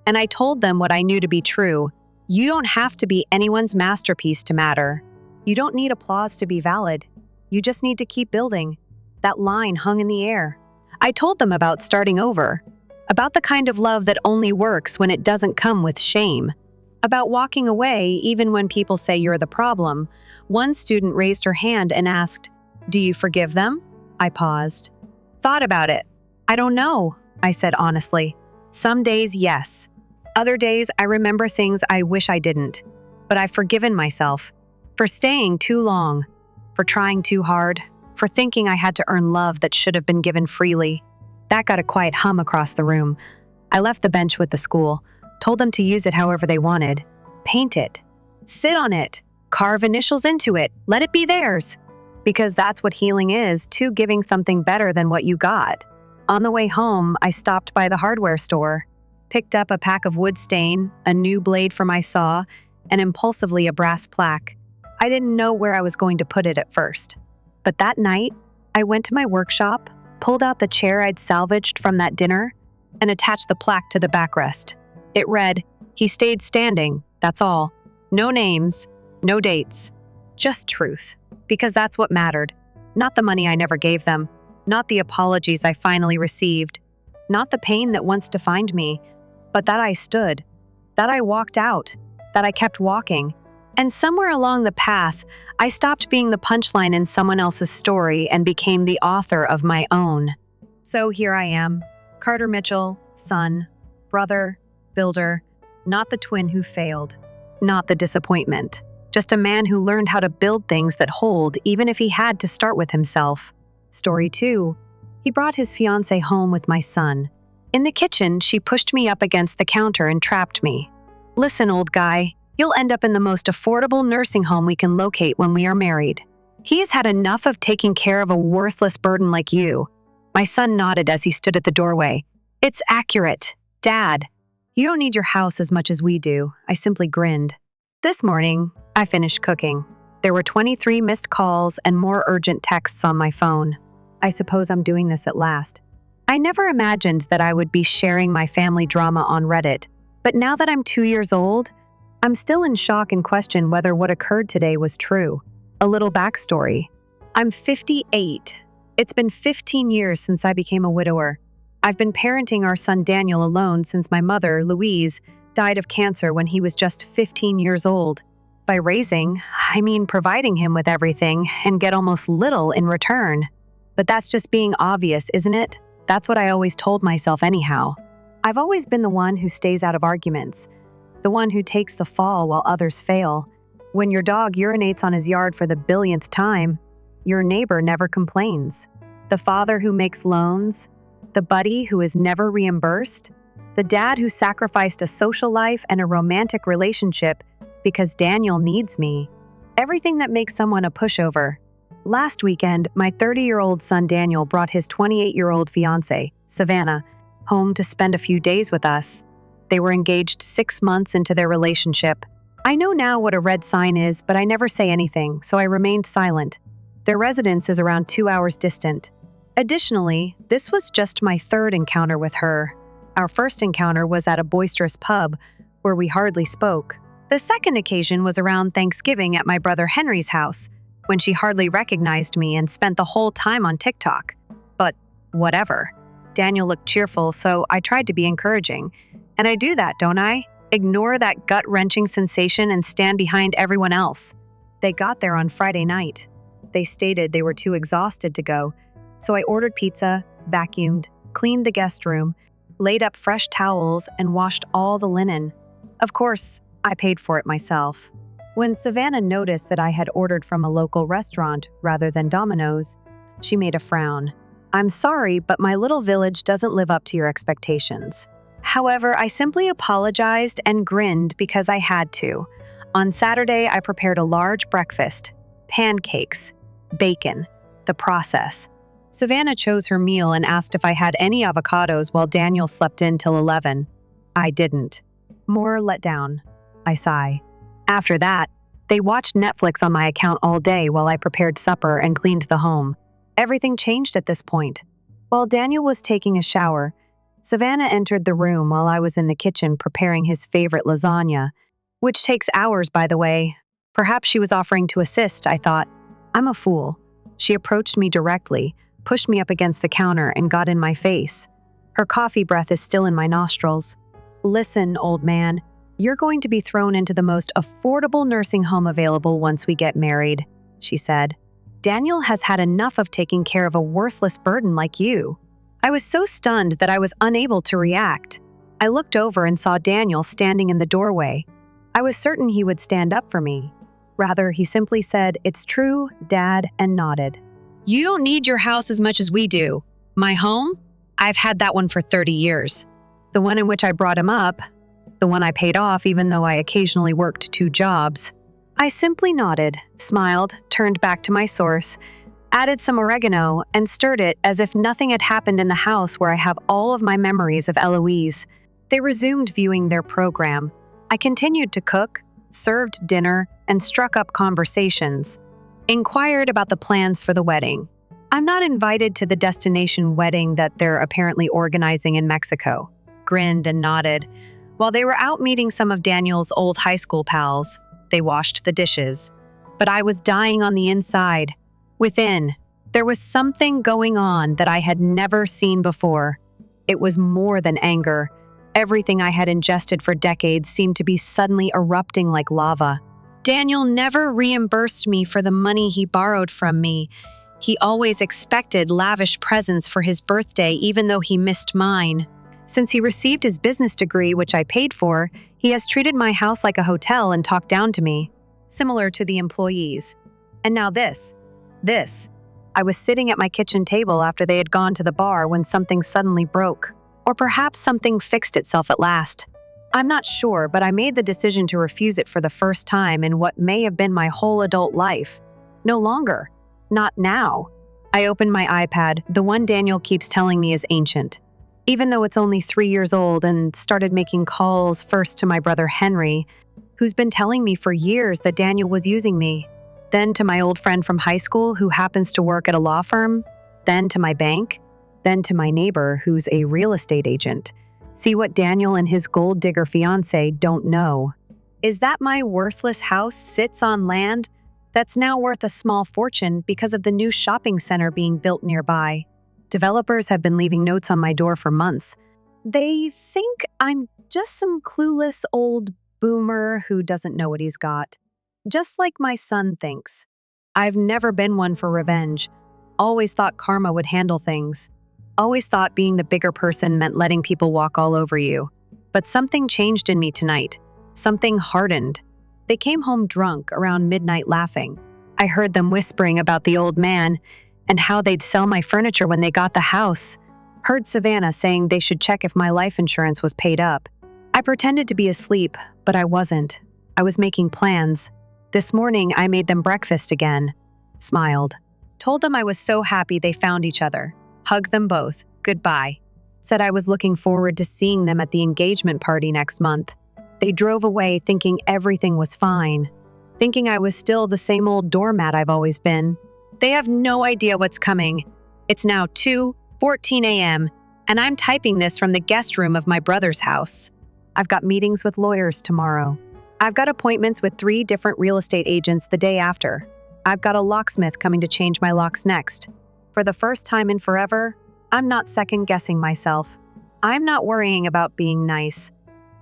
and I told them what I knew to be true. You don't have to be anyone's masterpiece to matter. You don't need applause to be valid. You just need to keep building. That line hung in the air. I told them about starting over, about the kind of love that only works when it doesn't come with shame, about walking away even when people say you're the problem. One student raised her hand and asked, "Do you forgive them?" I paused. Thought about it. "I don't know," I said honestly. Some days, yes. Other days, I remember things I wish I didn't. But I've forgiven myself for staying too long, for trying too hard, for thinking I had to earn love that should have been given freely. That got a quiet hum across the room. I left the bench with the school, told them to use it however they wanted. Paint it. Sit on it. Carve initials into it. Let it be theirs. Because that's what healing is, too, giving something better than what you got. On the way home, I stopped by the hardware store, picked up a pack of wood stain, a new blade for my saw, and impulsively a brass plaque. I didn't know where I was going to put it at first. But that night, I went to my workshop, pulled out the chair I'd salvaged from that dinner, and attached the plaque to the backrest. It read, "He stayed standing, that's all. No names, no dates. Just truth." Because that's what mattered. Not the money I never gave them. Not the apologies I finally received. Not the pain that once defined me. But that I stood. That I walked out. That I kept walking. And somewhere along the path, I stopped being the punchline in someone else's story and became the author of my own. So here I am, Carter Mitchell, son, brother, builder, not the twin who failed, not the disappointment, just a man who learned how to build things that hold even if he had to start with himself. Story 2. He brought his fiancée home with my son. In the kitchen, she pushed me up against the counter and trapped me. "Listen, old guy. You'll end up in the most affordable nursing home we can locate when we are married. He's had enough of taking care of a worthless burden like you." My son nodded as he stood at the doorway. "It's accurate, Dad. You don't need your house as much as we do." I simply grinned. This morning, I finished cooking. There were 23 missed calls and more urgent texts on my phone. I suppose I'm doing this at last. I never imagined that I would be sharing my family drama on Reddit, but now that I'm 2 years old, I'm still in shock and question whether what occurred today was true. A little backstory. I'm 58. It's been 15 years since I became a widower. I've been parenting our son Daniel alone since my mother, Louise, died of cancer when he was just 15 years old. By raising, I mean providing him with everything and get almost little in return. But that's just being obvious, isn't it? That's what I always told myself anyhow. I've always been the one who stays out of arguments, the one who takes the fall while others fail. When your dog urinates on his yard for the billionth time, your neighbor never complains. The father who makes loans, the buddy who is never reimbursed, the dad who sacrificed a social life and a romantic relationship because Daniel needs me. Everything that makes someone a pushover. Last weekend, my 30-year-old son Daniel brought his 28-year-old fiancée, Savannah, home to spend a few days with us. They were engaged 6 months into their relationship. I know now what a red sign is, but I never say anything, so I remained silent. Their residence is around 2 hours distant. Additionally, this was just my third encounter with her. Our first encounter was at a boisterous pub where we hardly spoke. The second occasion was around Thanksgiving at my brother Henry's house, when she hardly recognized me and spent the whole time on TikTok. But whatever. Daniel looked cheerful, so I tried to be encouraging. And I do that, don't I? Ignore that gut-wrenching sensation and stand behind everyone else. They got there on Friday night. They stated they were too exhausted to go, so I ordered pizza, vacuumed, cleaned the guest room, laid up fresh towels, and washed all the linen. Of course, I paid for it myself. When Savannah noticed that I had ordered from a local restaurant rather than Domino's, she made a frown. "I'm sorry, but my little village doesn't live up to your expectations." However, I simply apologized and grinned because I had to. On Saturday, I prepared a large breakfast, pancakes, bacon, the process. Savannah chose her meal and asked if I had any avocados while Daniel slept in till 11. I didn't. More let down. I sigh. After that, they watched Netflix on my account all day while I prepared supper and cleaned the home. Everything changed at this point. While Daniel was taking a shower, Savannah entered the room while I was in the kitchen preparing his favorite lasagna, which takes hours, by the way. Perhaps she was offering to assist, I thought. I'm a fool. She approached me directly, pushed me up against the counter, and got in my face. Her coffee breath is still in my nostrils. "Listen, old man, you're going to be thrown into the most affordable nursing home available once we get married," she said. "Daniel has had enough of taking care of a worthless burden like you." I was so stunned that I was unable to react. I looked over and saw Daniel standing in the doorway. I was certain he would stand up for me. Rather, he simply said, "It's true, Dad," and nodded. "You don't need your house as much as we do. My home? I've had that one for 30 years. The one in which I brought him up, the one I paid off even though I occasionally worked 2 jobs. I simply nodded, smiled, turned back to my source, added some oregano, and stirred it as if nothing had happened in the house where I have all of my memories of Eloise. They resumed viewing their program. I continued to cook, served dinner, and struck up conversations. Inquired about the plans for the wedding. I'm not invited to the destination wedding that they're apparently organizing in Mexico. Grinned and nodded. While they were out meeting some of Daniel's old high school pals, they washed the dishes. But I was dying on the inside. Within, there was something going on that I had never seen before. It was more than anger. Everything I had ingested for decades seemed to be suddenly erupting like lava. Daniel never reimbursed me for the money he borrowed from me. He always expected lavish presents for his birthday, even though he missed mine. Since he received his business degree, which I paid for, he has treated my house like a hotel and talked down to me, similar to the employees. And now this. I was sitting at my kitchen table after they had gone to the bar when something suddenly broke. Or perhaps something fixed itself at last. I'm not sure, but I made the decision to refuse it for the first time in what may have been my whole adult life. No longer. Not now. I opened my iPad, the one Daniel keeps telling me is ancient. Even though it's only 3 years old, and started making calls first to my brother Henry, who's been telling me for years that Daniel was using me. Then to my old friend from high school who happens to work at a law firm, then to my bank, then to my neighbor who's a real estate agent. See what Daniel and his gold digger fiancé don't know. Is that my worthless house sits on land that's now worth a small fortune because of the new shopping center being built nearby. Developers have been leaving notes on my door for months. They think I'm just some clueless old boomer who doesn't know what he's got. Just like my son thinks. I've never been one for revenge. Always thought karma would handle things. Always thought being the bigger person meant letting people walk all over you. But something changed in me tonight. Something hardened. They came home drunk around midnight laughing. I heard them whispering about the old man and how they'd sell my furniture when they got the house. Heard Savannah saying they should check if my life insurance was paid up. I pretended to be asleep, but I wasn't. I was making plans. This morning, I made them breakfast again. Smiled. Told them I was so happy they found each other. Hugged them both. Goodbye. Said I was looking forward to seeing them at the engagement party next month. They drove away thinking everything was fine. Thinking I was still the same old doormat I've always been. They have no idea what's coming. It's now 2:14 a.m., and I'm typing this from the guest room of my brother's house. I've got meetings with lawyers tomorrow. I've got appointments with 3 different real estate agents the day after. I've got a locksmith coming to change my locks next. For the first time in forever, I'm not second-guessing myself. I'm not worrying about being nice.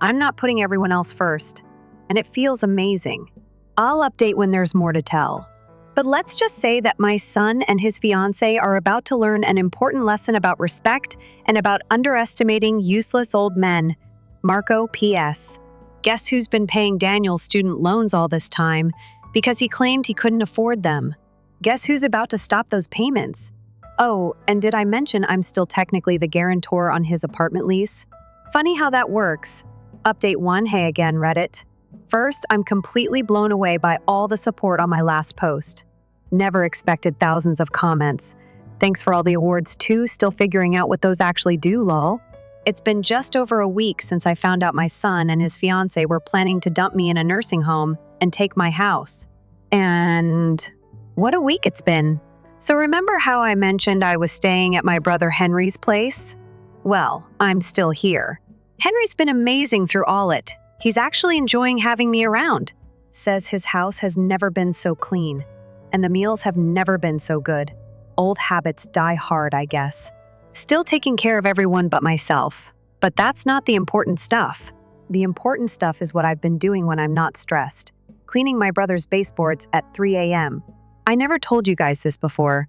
I'm not putting everyone else first. And it feels amazing. I'll update when there's more to tell. But let's just say that my son and his fiancée are about to learn an important lesson about respect and about underestimating useless old men. Marco P.S. Guess who's been paying Daniel's student loans all this time because he claimed he couldn't afford them? Guess who's about to stop those payments? Oh, and did I mention I'm still technically the guarantor on his apartment lease? Funny how that works. Update 1, hey again, Reddit. First, I'm completely blown away by all the support on my last post. Never expected thousands of comments. Thanks for all the awards too, still figuring out what those actually do, lol. It's been just over a week since I found out my son and his fiancée were planning to dump me in a nursing home and take my house. And what a week it's been. So remember how I mentioned I was staying at my brother Henry's place? Well, I'm still here. Henry's been amazing through all it. He's actually enjoying having me around. Says his house has never been so clean, and the meals have never been so good. Old habits die hard, I guess. Still taking care of everyone but myself. But that's not the important stuff. The important stuff is what I've been doing when I'm not stressed. Cleaning my brother's baseboards at 3 a.m. I never told you guys this before,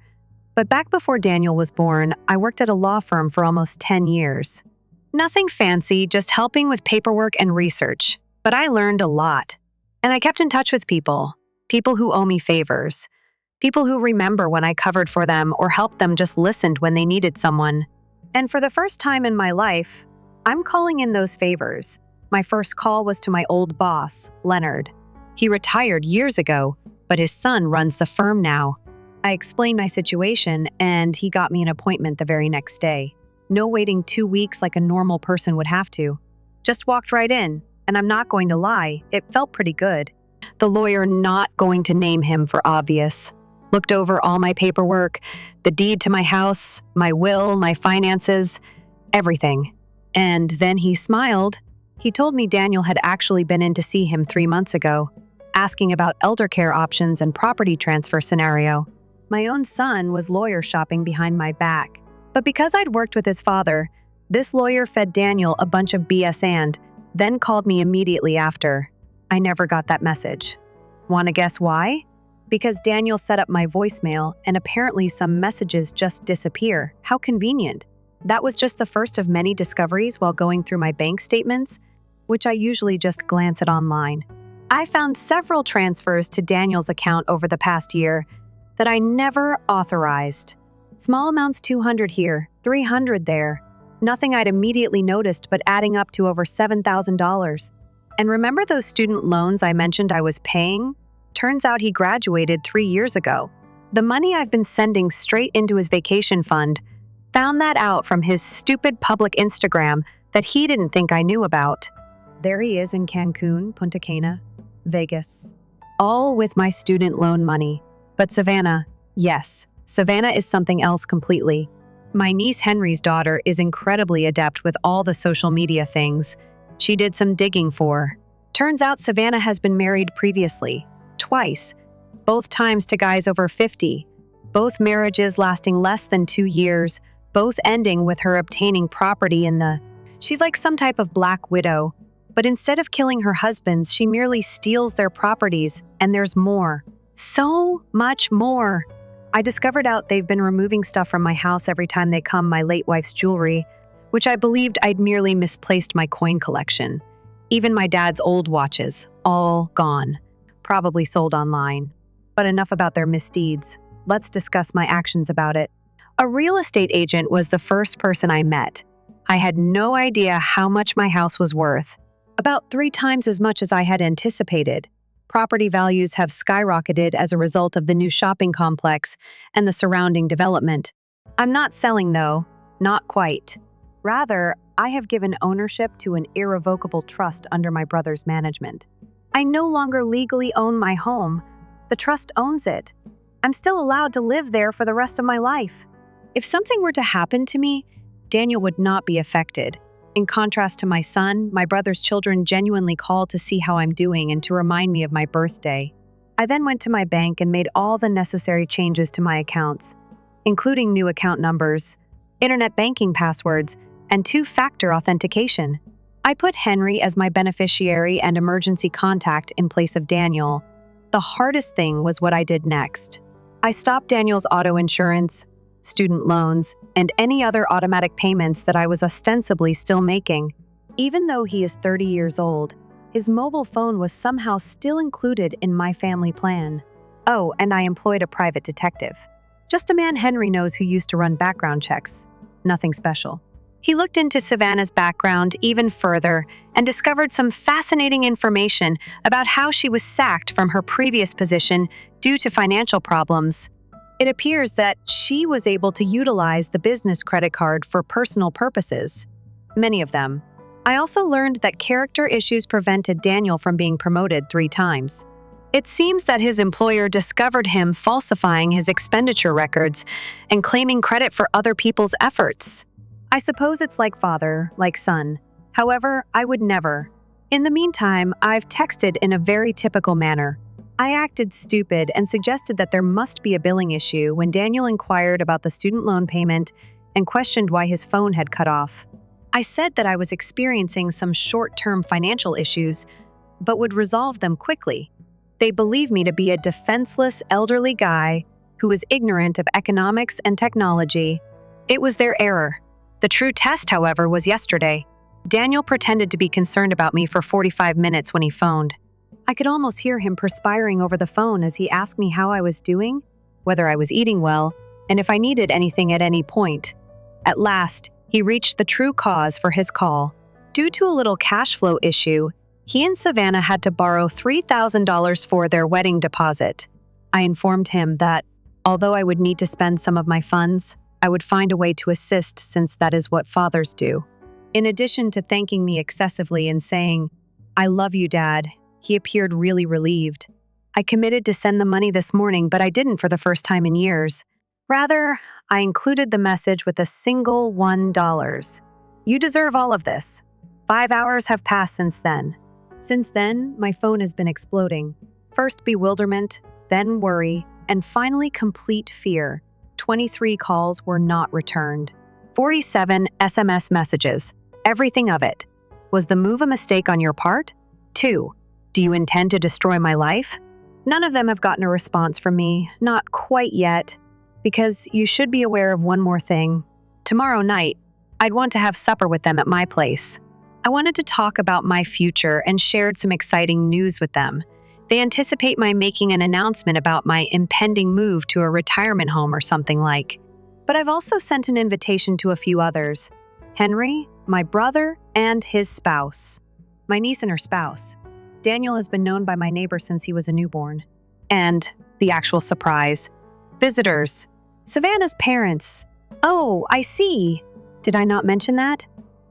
but back before Daniel was born, I worked at a law firm for almost 10 years. Nothing fancy, just helping with paperwork and research. But I learned a lot. And I kept in touch with people who owe me favors, people who remember when I covered for them or helped them just listened when they needed someone. And for the first time in my life, I'm calling in those favors. My first call was to my old boss, Leonard. He retired years ago, but his son runs the firm now. I explained my situation, and he got me an appointment the very next day. No waiting 2 weeks like a normal person would have to. Just walked right in, and I'm not going to lie, it felt pretty good. The lawyer, not going to name him for obvious, looked over all my paperwork, the deed to my house, my will, my finances, everything. And then he smiled. He told me Daniel had actually been in to see him 3 months ago, asking about elder care options and property transfer scenario. My own son was lawyer shopping behind my back. But because I'd worked with his father, this lawyer fed Daniel a bunch of BS and then called me immediately after. I never got that message. Want to guess why? Because Daniel set up my voicemail and apparently some messages just disappear. How convenient. That was just the first of many discoveries while going through my bank statements, which I usually just glance at online. I found several transfers to Daniel's account over the past year that I never authorized. Small amounts, 200 here, 300 there. Nothing I'd immediately noticed, but adding up to over $7,000. And remember those student loans I mentioned I was paying? Turns out he graduated 3 years ago. The money I've been sending straight into his vacation fund, found that out from his stupid public Instagram that he didn't think I knew about. There he is in Cancun, Punta Cana, Vegas. All with my student loan money. But Savannah, yes, Savannah is something else completely. My niece Henry's daughter is incredibly adept with all the social media things she did some digging for. Turns out Savannah has been married previously, twice, both times to guys over 50, both marriages lasting less than 2 years, both ending with her obtaining property in the... She's like some type of black widow, but instead of killing her husbands, she merely steals their properties, and there's more. So much more. I discovered out they've been removing stuff from my house every time they come, my late wife's jewelry, which I believed I'd merely misplaced my coin collection. Even my dad's old watches, all gone. Probably sold online. But enough about their misdeeds. Let's discuss my actions about it. A real estate agent was the first person I met. I had no idea how much my house was worth. About 3 times as much as I had anticipated. Property values have skyrocketed as a result of the new shopping complex and the surrounding development. I'm not selling, though. Not quite. Rather, I have given ownership to an irrevocable trust under my brother's management. I no longer legally own my home. The trust owns it. I'm still allowed to live there for the rest of my life. If something were to happen to me, Daniel would not be affected. In contrast to my son, my brother's children genuinely call to see how I'm doing and to remind me of my birthday. I then went to my bank and made all the necessary changes to my accounts, including new account numbers, internet banking passwords, and two-factor authentication. I put Henry as my beneficiary and emergency contact in place of Daniel. The hardest thing was what I did next. I stopped Daniel's auto insurance, student loans, and any other automatic payments that I was ostensibly still making. Even though he is 30 years old, his mobile phone was somehow still included in my family plan. Oh, and I employed a private detective. Just a man Henry knows who used to run background checks. Nothing special. He looked into Savannah's background even further and discovered some fascinating information about how she was sacked from her previous position due to financial problems. It appears that she was able to utilize the business credit card for personal purposes. Many of them. I also learned that character issues prevented Daniel from being promoted 3 times. It seems that his employer discovered him falsifying his expenditure records and claiming credit for other people's efforts. I suppose it's like father, like son. However, I would never. In the meantime, I've texted in a very typical manner. I acted stupid and suggested that there must be a billing issue when Daniel inquired about the student loan payment and questioned why his phone had cut off. I said that I was experiencing some short-term financial issues, but would resolve them quickly. They believed me to be a defenseless elderly guy who was ignorant of economics and technology. It was their error. The true test, however, was yesterday. Daniel pretended to be concerned about me for 45 minutes when he phoned. I could almost hear him perspiring over the phone as he asked me how I was doing, whether I was eating well, and if I needed anything at any point. At last, he reached the true cause for his call. Due to a little cash flow issue, he and Savannah had to borrow $3,000 for their wedding deposit. I informed him that, although I would need to spend some of my funds, I would find a way to assist since that is what fathers do. In addition to thanking me excessively and saying, "I love you, Dad," he appeared really relieved. I committed to send the money this morning, but I didn't for the first time in years. Rather, I included the message with a single $1. "You deserve all of this." 5 hours have passed since then. Since then, my phone has been exploding. First bewilderment, then worry, and finally complete fear. 23 calls were not returned. 47 SMS messages. Everything of it. Was the move a mistake on your part? 2. Do you intend to destroy my life? None of them have gotten a response from me, not quite yet, because you should be aware of one more thing. Tomorrow night, I'd want to have supper with them at my place. I wanted to talk about my future and shared some exciting news with them. They anticipate my making an announcement about my impending move to a retirement home or something like. But I've also sent an invitation to a few others. Henry, my brother, and his spouse. My niece and her spouse. Daniel has been known by my neighbor since he was a newborn. And the actual surprise. Visitors. Savannah's parents. Oh, I see. Did I not mention that?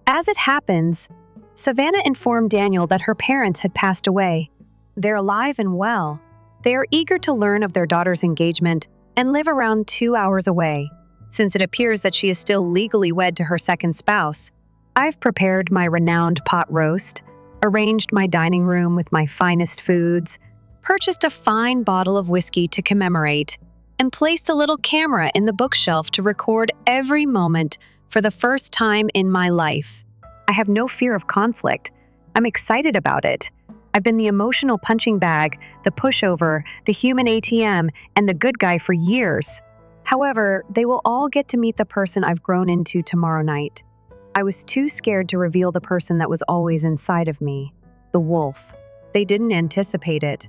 As it happens, Savannah informed Daniel that her parents had passed away. They're alive and well. They are eager to learn of their daughter's engagement and live around 2 hours away. Since it appears that she is still legally wed to her second spouse, I've prepared my renowned pot roast, arranged my dining room with my finest foods, purchased a fine bottle of whiskey to commemorate, and placed a little camera in the bookshelf to record every moment for the first time in my life. I have no fear of conflict. I'm excited about it. I've been the emotional punching bag, the pushover, the human ATM, and the good guy for years. However, they will all get to meet the person I've grown into tomorrow night. I was too scared to reveal the person that was always inside of me, the wolf. They didn't anticipate it.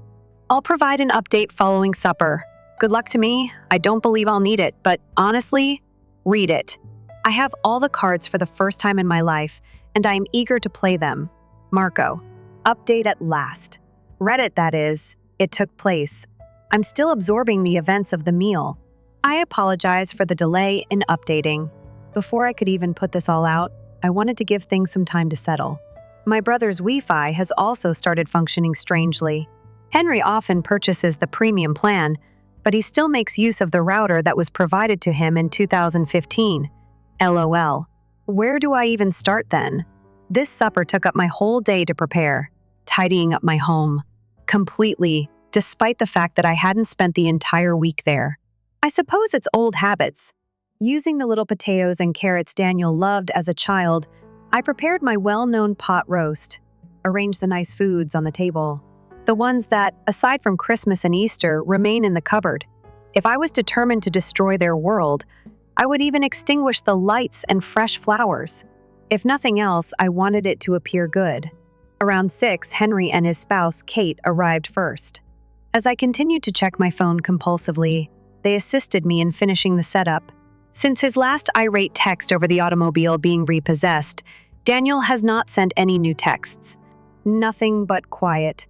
I'll provide an update following supper. Good luck to me. I don't believe I'll need it, but honestly, read it. I have all the cards for the first time in my life, and I am eager to play them. Marco. Update at last. Reddit, that is. it took place. I'm still absorbing the events of the meal. I apologize for the delay in updating. Before I could even put this all out, I wanted to give things some time to settle. My brother's Wi-Fi has also started functioning strangely. Henry often purchases the premium plan, but he still makes use of the router that was provided to him in 2015. LOL. Where do I even start then? This supper took up my whole day to prepare, tidying up my home. Completely, despite the fact that I hadn't spent the entire week there. I suppose it's old habits. Using the little potatoes and carrots Daniel loved as a child, I prepared my well-known pot roast, arranged the nice foods on the table. The ones that, aside from Christmas and Easter, remain in the cupboard. If I was determined to destroy their world, I would even extinguish the lights and fresh flowers. If nothing else, I wanted it to appear good. Around 6, Henry and his spouse, Kate, arrived first. As I continued to check my phone compulsively, they assisted me in finishing the setup. Since his last irate text over the automobile being repossessed, Daniel has not sent any new texts. Nothing but quiet.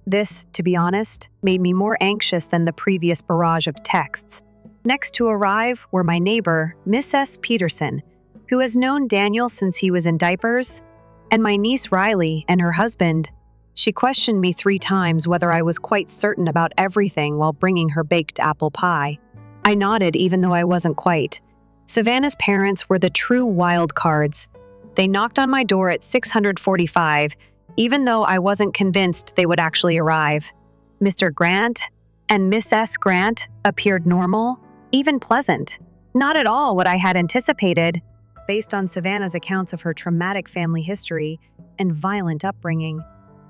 This, to be honest, made me more anxious than the previous barrage of texts. Next to arrive were my neighbor, Miss S. Peterson, who has known Daniel since he was in diapers, and my niece Riley and her husband. She questioned me 3 times whether I was quite certain about everything while bringing her baked apple pie. I nodded even though I wasn't quite. Savannah's parents were the true wild cards. They knocked on my door at 645, even though I wasn't convinced they would actually arrive. Mr. Grant and Miss S. Grant appeared normal, even pleasant. Not at all what I had anticipated, based on Savannah's accounts of her traumatic family history and violent upbringing.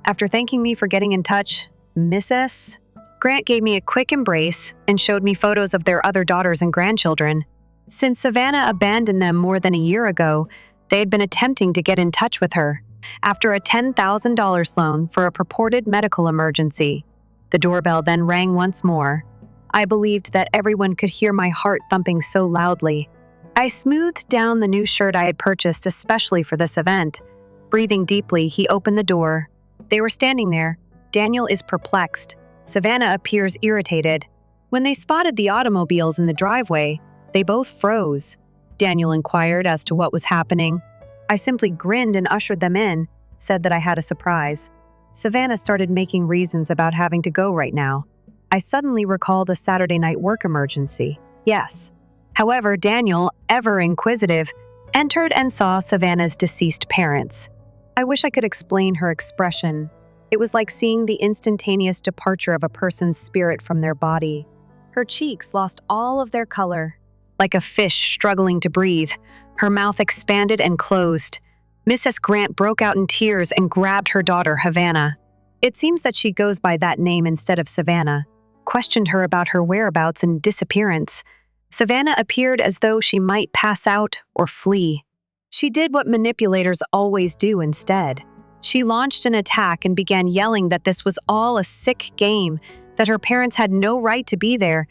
After thanking me for getting in touch, Miss S. Grant gave me a quick embrace and showed me photos of their other daughters and grandchildren. Since Savannah abandoned them more than a year ago, they had been attempting to get in touch with her. After a $10,000 loan for a purported medical emergency, the doorbell then rang once more. I believed that everyone could hear my heart thumping so loudly. I smoothed down the new shirt I had purchased especially for this event. Breathing deeply, he opened the door. They were standing there. Daniel is perplexed. Savannah appears irritated. When they spotted the automobiles in the driveway, they both froze. Daniel inquired as to what was happening. I simply grinned and ushered them in, said that I had a surprise. Savannah started making reasons about having to go right now. I suddenly recalled a Saturday night work emergency. Yes. However, Daniel, ever inquisitive, entered and saw Savannah's deceased parents. I wish I could explain her expression. It was like seeing the instantaneous departure of a person's spirit from their body. Her cheeks lost all of their color. Like a fish struggling to breathe, her mouth expanded and closed. Mrs. Grant broke out in tears and grabbed her daughter, Havana. It seems that she goes by that name instead of Savannah. Questioned her about her whereabouts and disappearance. Savannah appeared as though she might pass out or flee. She did what manipulators always do instead. She launched an attack and began yelling that this was all a sick game, that her parents had no right to be there,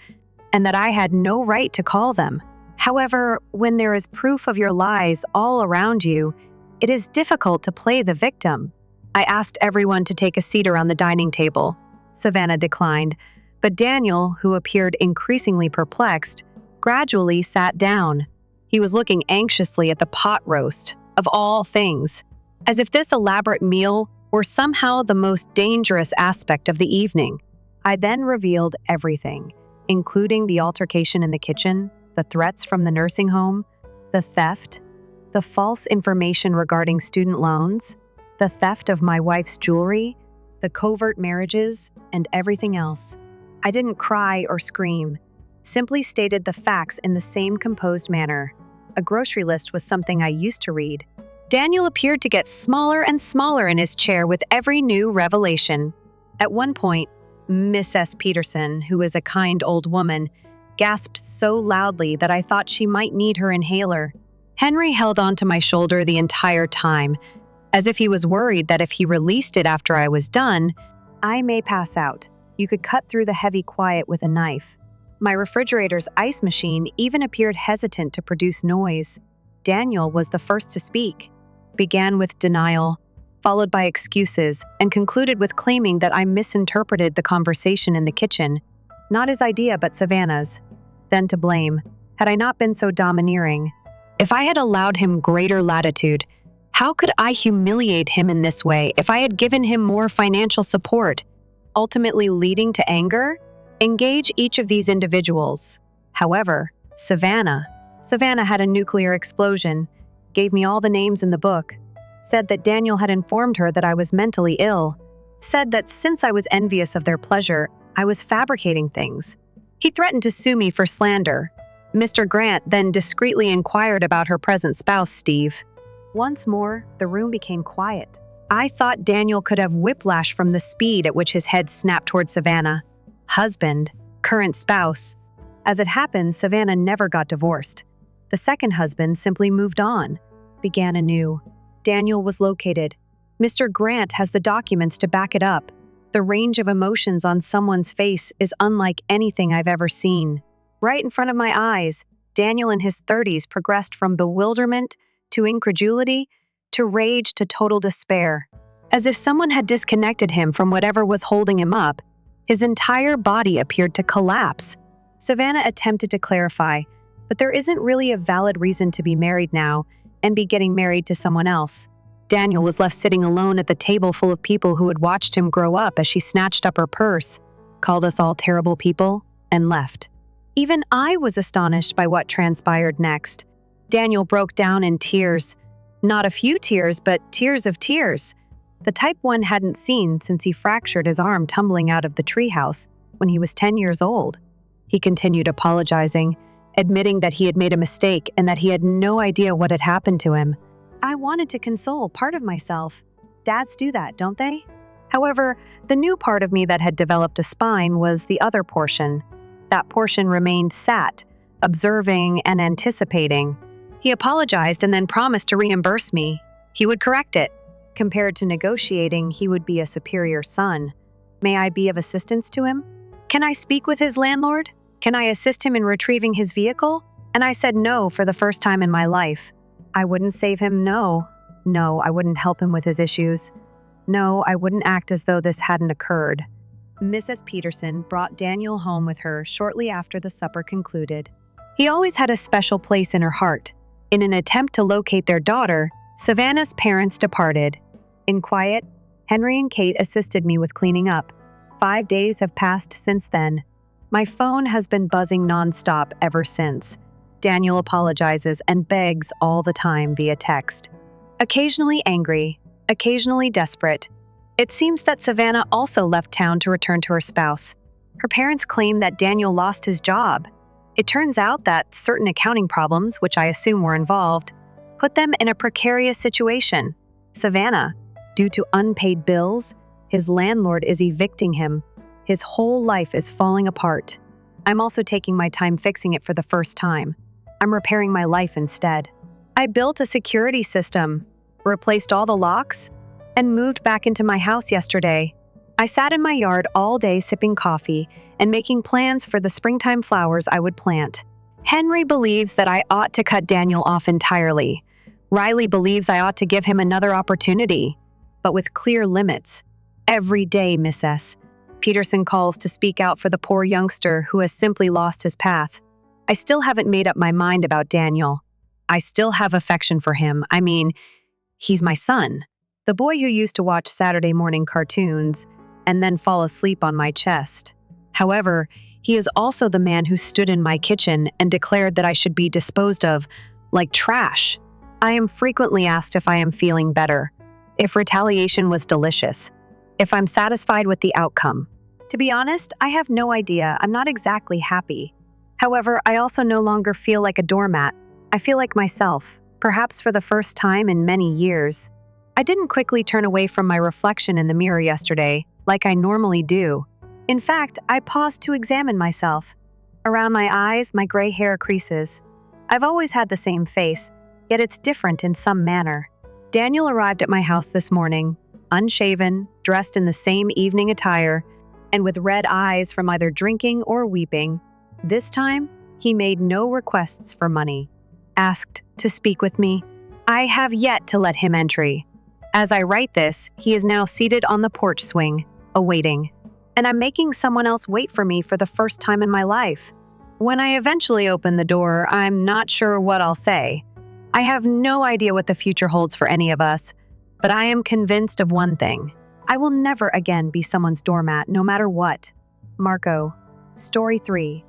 and that I had no right to call them. However, when there is proof of your lies all around you, it is difficult to play the victim. I asked everyone to take a seat around the dining table. Savannah declined, but Daniel, who appeared increasingly perplexed, gradually sat down. He was looking anxiously at the pot roast, of all things, as if this elaborate meal were somehow the most dangerous aspect of the evening. I then revealed everything, including the altercation in the kitchen, the threats from the nursing home, the theft, the false information regarding student loans, the theft of my wife's jewelry, the covert marriages, and everything else. I didn't cry or scream, simply stated the facts in the same composed manner. A grocery list was something I used to read. Daniel appeared to get smaller and smaller in his chair with every new revelation. At one point, Miss S. Peterson, who is a kind old woman, gasped so loudly that I thought she might need her inhaler. Henry held onto my shoulder the entire time, as if he was worried that if he released it after I was done, I may pass out. You could cut through the heavy quiet with a knife. My refrigerator's ice machine even appeared hesitant to produce noise. Daniel was the first to speak. Began with denial. followed by excuses, and concluded with claiming that I misinterpreted the conversation in the kitchen. Not his idea, but Savannah's. Then to blame, had I not been so domineering. If I had allowed him greater latitude, how could I humiliate him in this way if I had given him more financial support, ultimately leading to anger? Engage each of these individuals. However, Savannah had a nuclear explosion, gave me all the names in the book, said that Daniel had informed her that I was mentally ill, said that since I was envious of their pleasure, I was fabricating things. He threatened to sue me for slander. Mr. Grant then discreetly inquired about her present spouse, Steve. Once more, the room became quiet. I thought Daniel could have whiplash from the speed at which his head snapped toward Savannah. Husband, current spouse. As it happened, Savannah never got divorced. The second husband simply moved on, began anew. Daniel was located. Mr. Grant has the documents to back it up. The range of emotions on someone's face is unlike anything I've ever seen. Right in front of my eyes, Daniel in his 30s progressed from bewilderment to incredulity to rage to total despair. As if someone had disconnected him from whatever was holding him up, his entire body appeared to collapse. Savannah attempted to clarify, but there isn't really a valid reason to be married now and be getting married to someone else. Daniel was left sitting alone at the table full of people who had watched him grow up as she snatched up her purse, called us all terrible people, and left. Even I was astonished by what transpired next. Daniel broke down in tears. Not a few tears, but tears of tears. The type one hadn't seen since he fractured his arm tumbling out of the treehouse when he was 10 years old. He continued apologizing, admitting that he had made a mistake and that he had no idea what had happened to him. I wanted to console part of myself. Dads do that, don't they? However, the new part of me that had developed a spine was the other portion. That portion remained sat, observing and anticipating. He apologized and then promised to reimburse me. He would correct it. Compared to negotiating, he would be a superior son. May I be of assistance to him? Can I speak with his landlord? Can I assist him in retrieving his vehicle? And I said no for the first time in my life. I wouldn't save him, no. No, I wouldn't help him with his issues. No, I wouldn't act as though this hadn't occurred. Mrs. Peterson brought Daniel home with her shortly after the supper concluded. He always had a special place in her heart. In an attempt to locate their daughter, Savannah's parents departed. In quiet, Henry and Kate assisted me with cleaning up. 5 days have passed since then. My phone has been buzzing nonstop ever since. Daniel apologizes and begs all the time via text. Occasionally angry, occasionally desperate. It seems that Savannah also left town to return to her spouse. Her parents claim that Daniel lost his job. It turns out that certain accounting problems, which I assume were involved, put them in a precarious situation. Savannah, due to unpaid bills, his landlord is evicting him. His whole life is falling apart. I'm also taking my time fixing it for the first time. I'm repairing my life instead. I built a security system, replaced all the locks, and moved back into my house yesterday. I sat in my yard all day sipping coffee and making plans for the springtime flowers I would plant. Henry believes that I ought to cut Daniel off entirely. Riley believes I ought to give him another opportunity, but with clear limits. Every day, Miss S. Peterson calls to speak out for the poor youngster who has simply lost his path. I still haven't made up my mind about Daniel. I still have affection for him. I mean, he's my son. The boy who used to watch Saturday morning cartoons and then fall asleep on my chest. However, he is also the man who stood in my kitchen and declared that I should be disposed of like trash. I am frequently asked if I am feeling better, if retaliation was delicious, if I'm satisfied with the outcome. To be honest, I have no idea. I'm not exactly happy. However, I also no longer feel like a doormat. I feel like myself, perhaps for the first time in many years. I didn't quickly turn away from my reflection in the mirror yesterday, like I normally do. In fact, I paused to examine myself. Around my eyes, my gray hair creases. I've always had the same face, yet it's different in some manner. Daniel arrived at my house this morning, unshaven, dressed in the same evening attire, and with red eyes from either drinking or weeping. This time, he made no requests for money. Asked to speak with me. I have yet to let him entry. As I write this, he is now seated on the porch swing, awaiting. And I'm making someone else wait for me for the first time in my life. When I eventually open the door, I'm not sure what I'll say. I have no idea what the future holds for any of us, but I am convinced of one thing. I will never again be someone's doormat, no matter what. Marco, Story 3.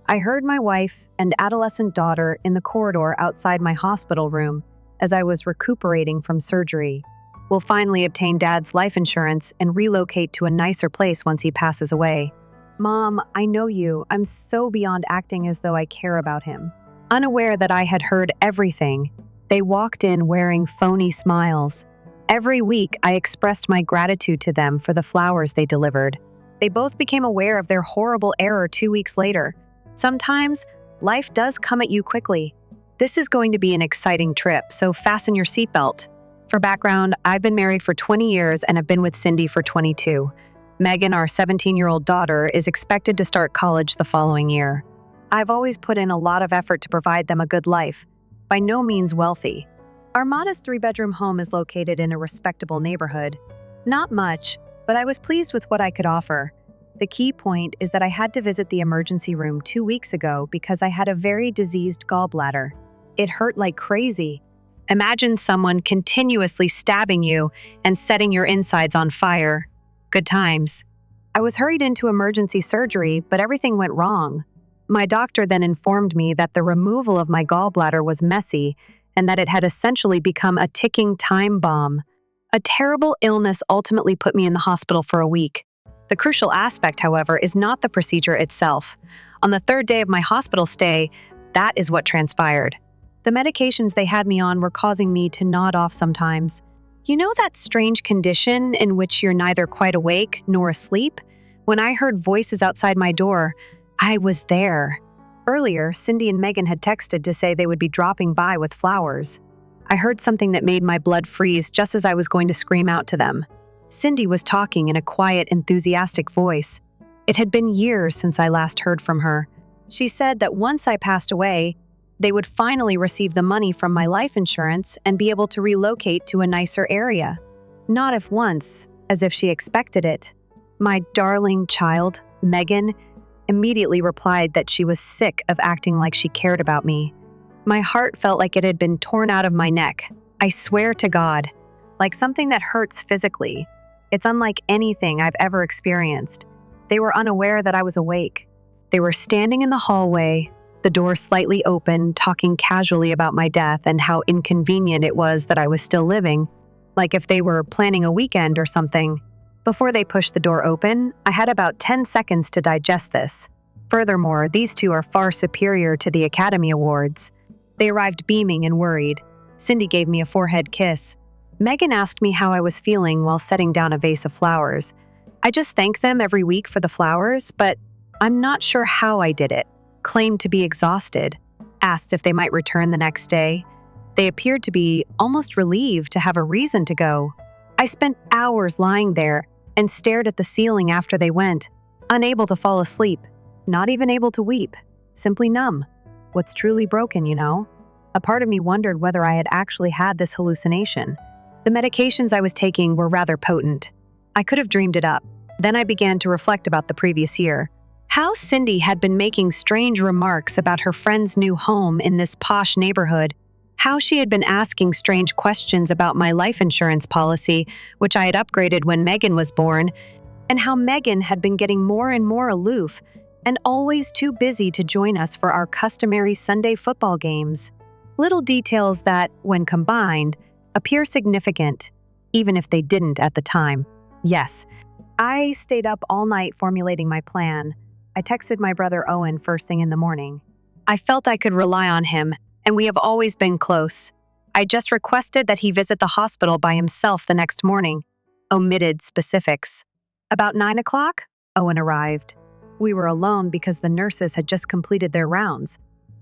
I heard my wife and adolescent daughter in the corridor outside my hospital room as I was recuperating from surgery. We'll finally obtain Dad's life insurance and relocate to a nicer place once he passes away. Mom, I know you. I'm so beyond acting as though I care about him. Unaware that I had heard everything, they walked in wearing phony smiles. Every week, I expressed my gratitude to them for the flowers they delivered. They both became aware of their horrible error 2 weeks later. Sometimes, life does come at you quickly. This is going to be an exciting trip, so fasten your seatbelt. For background, I've been married for 20 years and have been with Cindy for 22. Megan, our 17-year-old daughter, is expected to start college the following year. I've always put in a lot of effort to provide them a good life, by no means wealthy. Our modest 3-bedroom home is located in a respectable neighborhood. Not much, but I was pleased with what I could offer. The key point is that I had to visit the emergency room 2 weeks ago because I had a very diseased gallbladder. It hurt like crazy. Imagine someone continuously stabbing you and setting your insides on fire. Good times. I was hurried into emergency surgery, but everything went wrong. My doctor then informed me that the removal of my gallbladder was messy and that it had essentially become a ticking time bomb. A terrible illness ultimately put me in the hospital for a week. The crucial aspect, however, is not the procedure itself. On the 3rd day of my hospital stay, that is what transpired. The medications they had me on were causing me to nod off sometimes. You know that strange condition in which you're neither quite awake nor asleep? When I heard voices outside my door, I was there. Earlier, Cindy and Megan had texted to say they would be dropping by with flowers. I heard something that made my blood freeze just as I was going to scream out to them. Cindy was talking in a quiet, enthusiastic voice. It had been years since I last heard from her. She said that once I passed away, they would finally receive the money from my life insurance and be able to relocate to a nicer area. Not if once, as if she expected it. My darling child, Megan, immediately replied that she was sick of acting like she cared about me. My heart felt like it had been torn out of my neck. I swear to God, like something that hurts physically. It's unlike anything I've ever experienced. They were unaware that I was awake. They were standing in the hallway, the door slightly open, talking casually about my death and how inconvenient it was that I was still living, like if they were planning a weekend or something. Before they pushed the door open, I had about 10 seconds to digest this. Furthermore, these two are far superior to the Academy Awards. They arrived beaming and worried. Cindy gave me a forehead kiss. Megan asked me how I was feeling while setting down a vase of flowers. I just thanked them every week for the flowers, but I'm not sure how I did it. Claimed to be exhausted. Asked if they might return the next day. They appeared to be almost relieved to have a reason to go. I spent hours lying there and stared at the ceiling after they went, unable to fall asleep, not even able to weep, simply numb. What's truly broken, you know? A part of me wondered whether I had actually had this hallucination. The medications I was taking were rather potent. I could have dreamed it up. Then I began to reflect about the previous year. How Cindy had been making strange remarks about her friend's new home in this posh neighborhood. How she had been asking strange questions about my life insurance policy, which I had upgraded when Megan was born, and how Megan had been getting more and more aloof and always too busy to join us for our customary Sunday football games. Little details that, when combined, appear significant, even if they didn't at the time. Yes, I stayed up all night formulating my plan. I texted my brother Owen first thing in the morning. I felt I could rely on him, and we have always been close. I just requested that he visit the hospital by himself the next morning. Omitted specifics. About 9 o'clock, Owen arrived. We were alone because the nurses had just completed their rounds.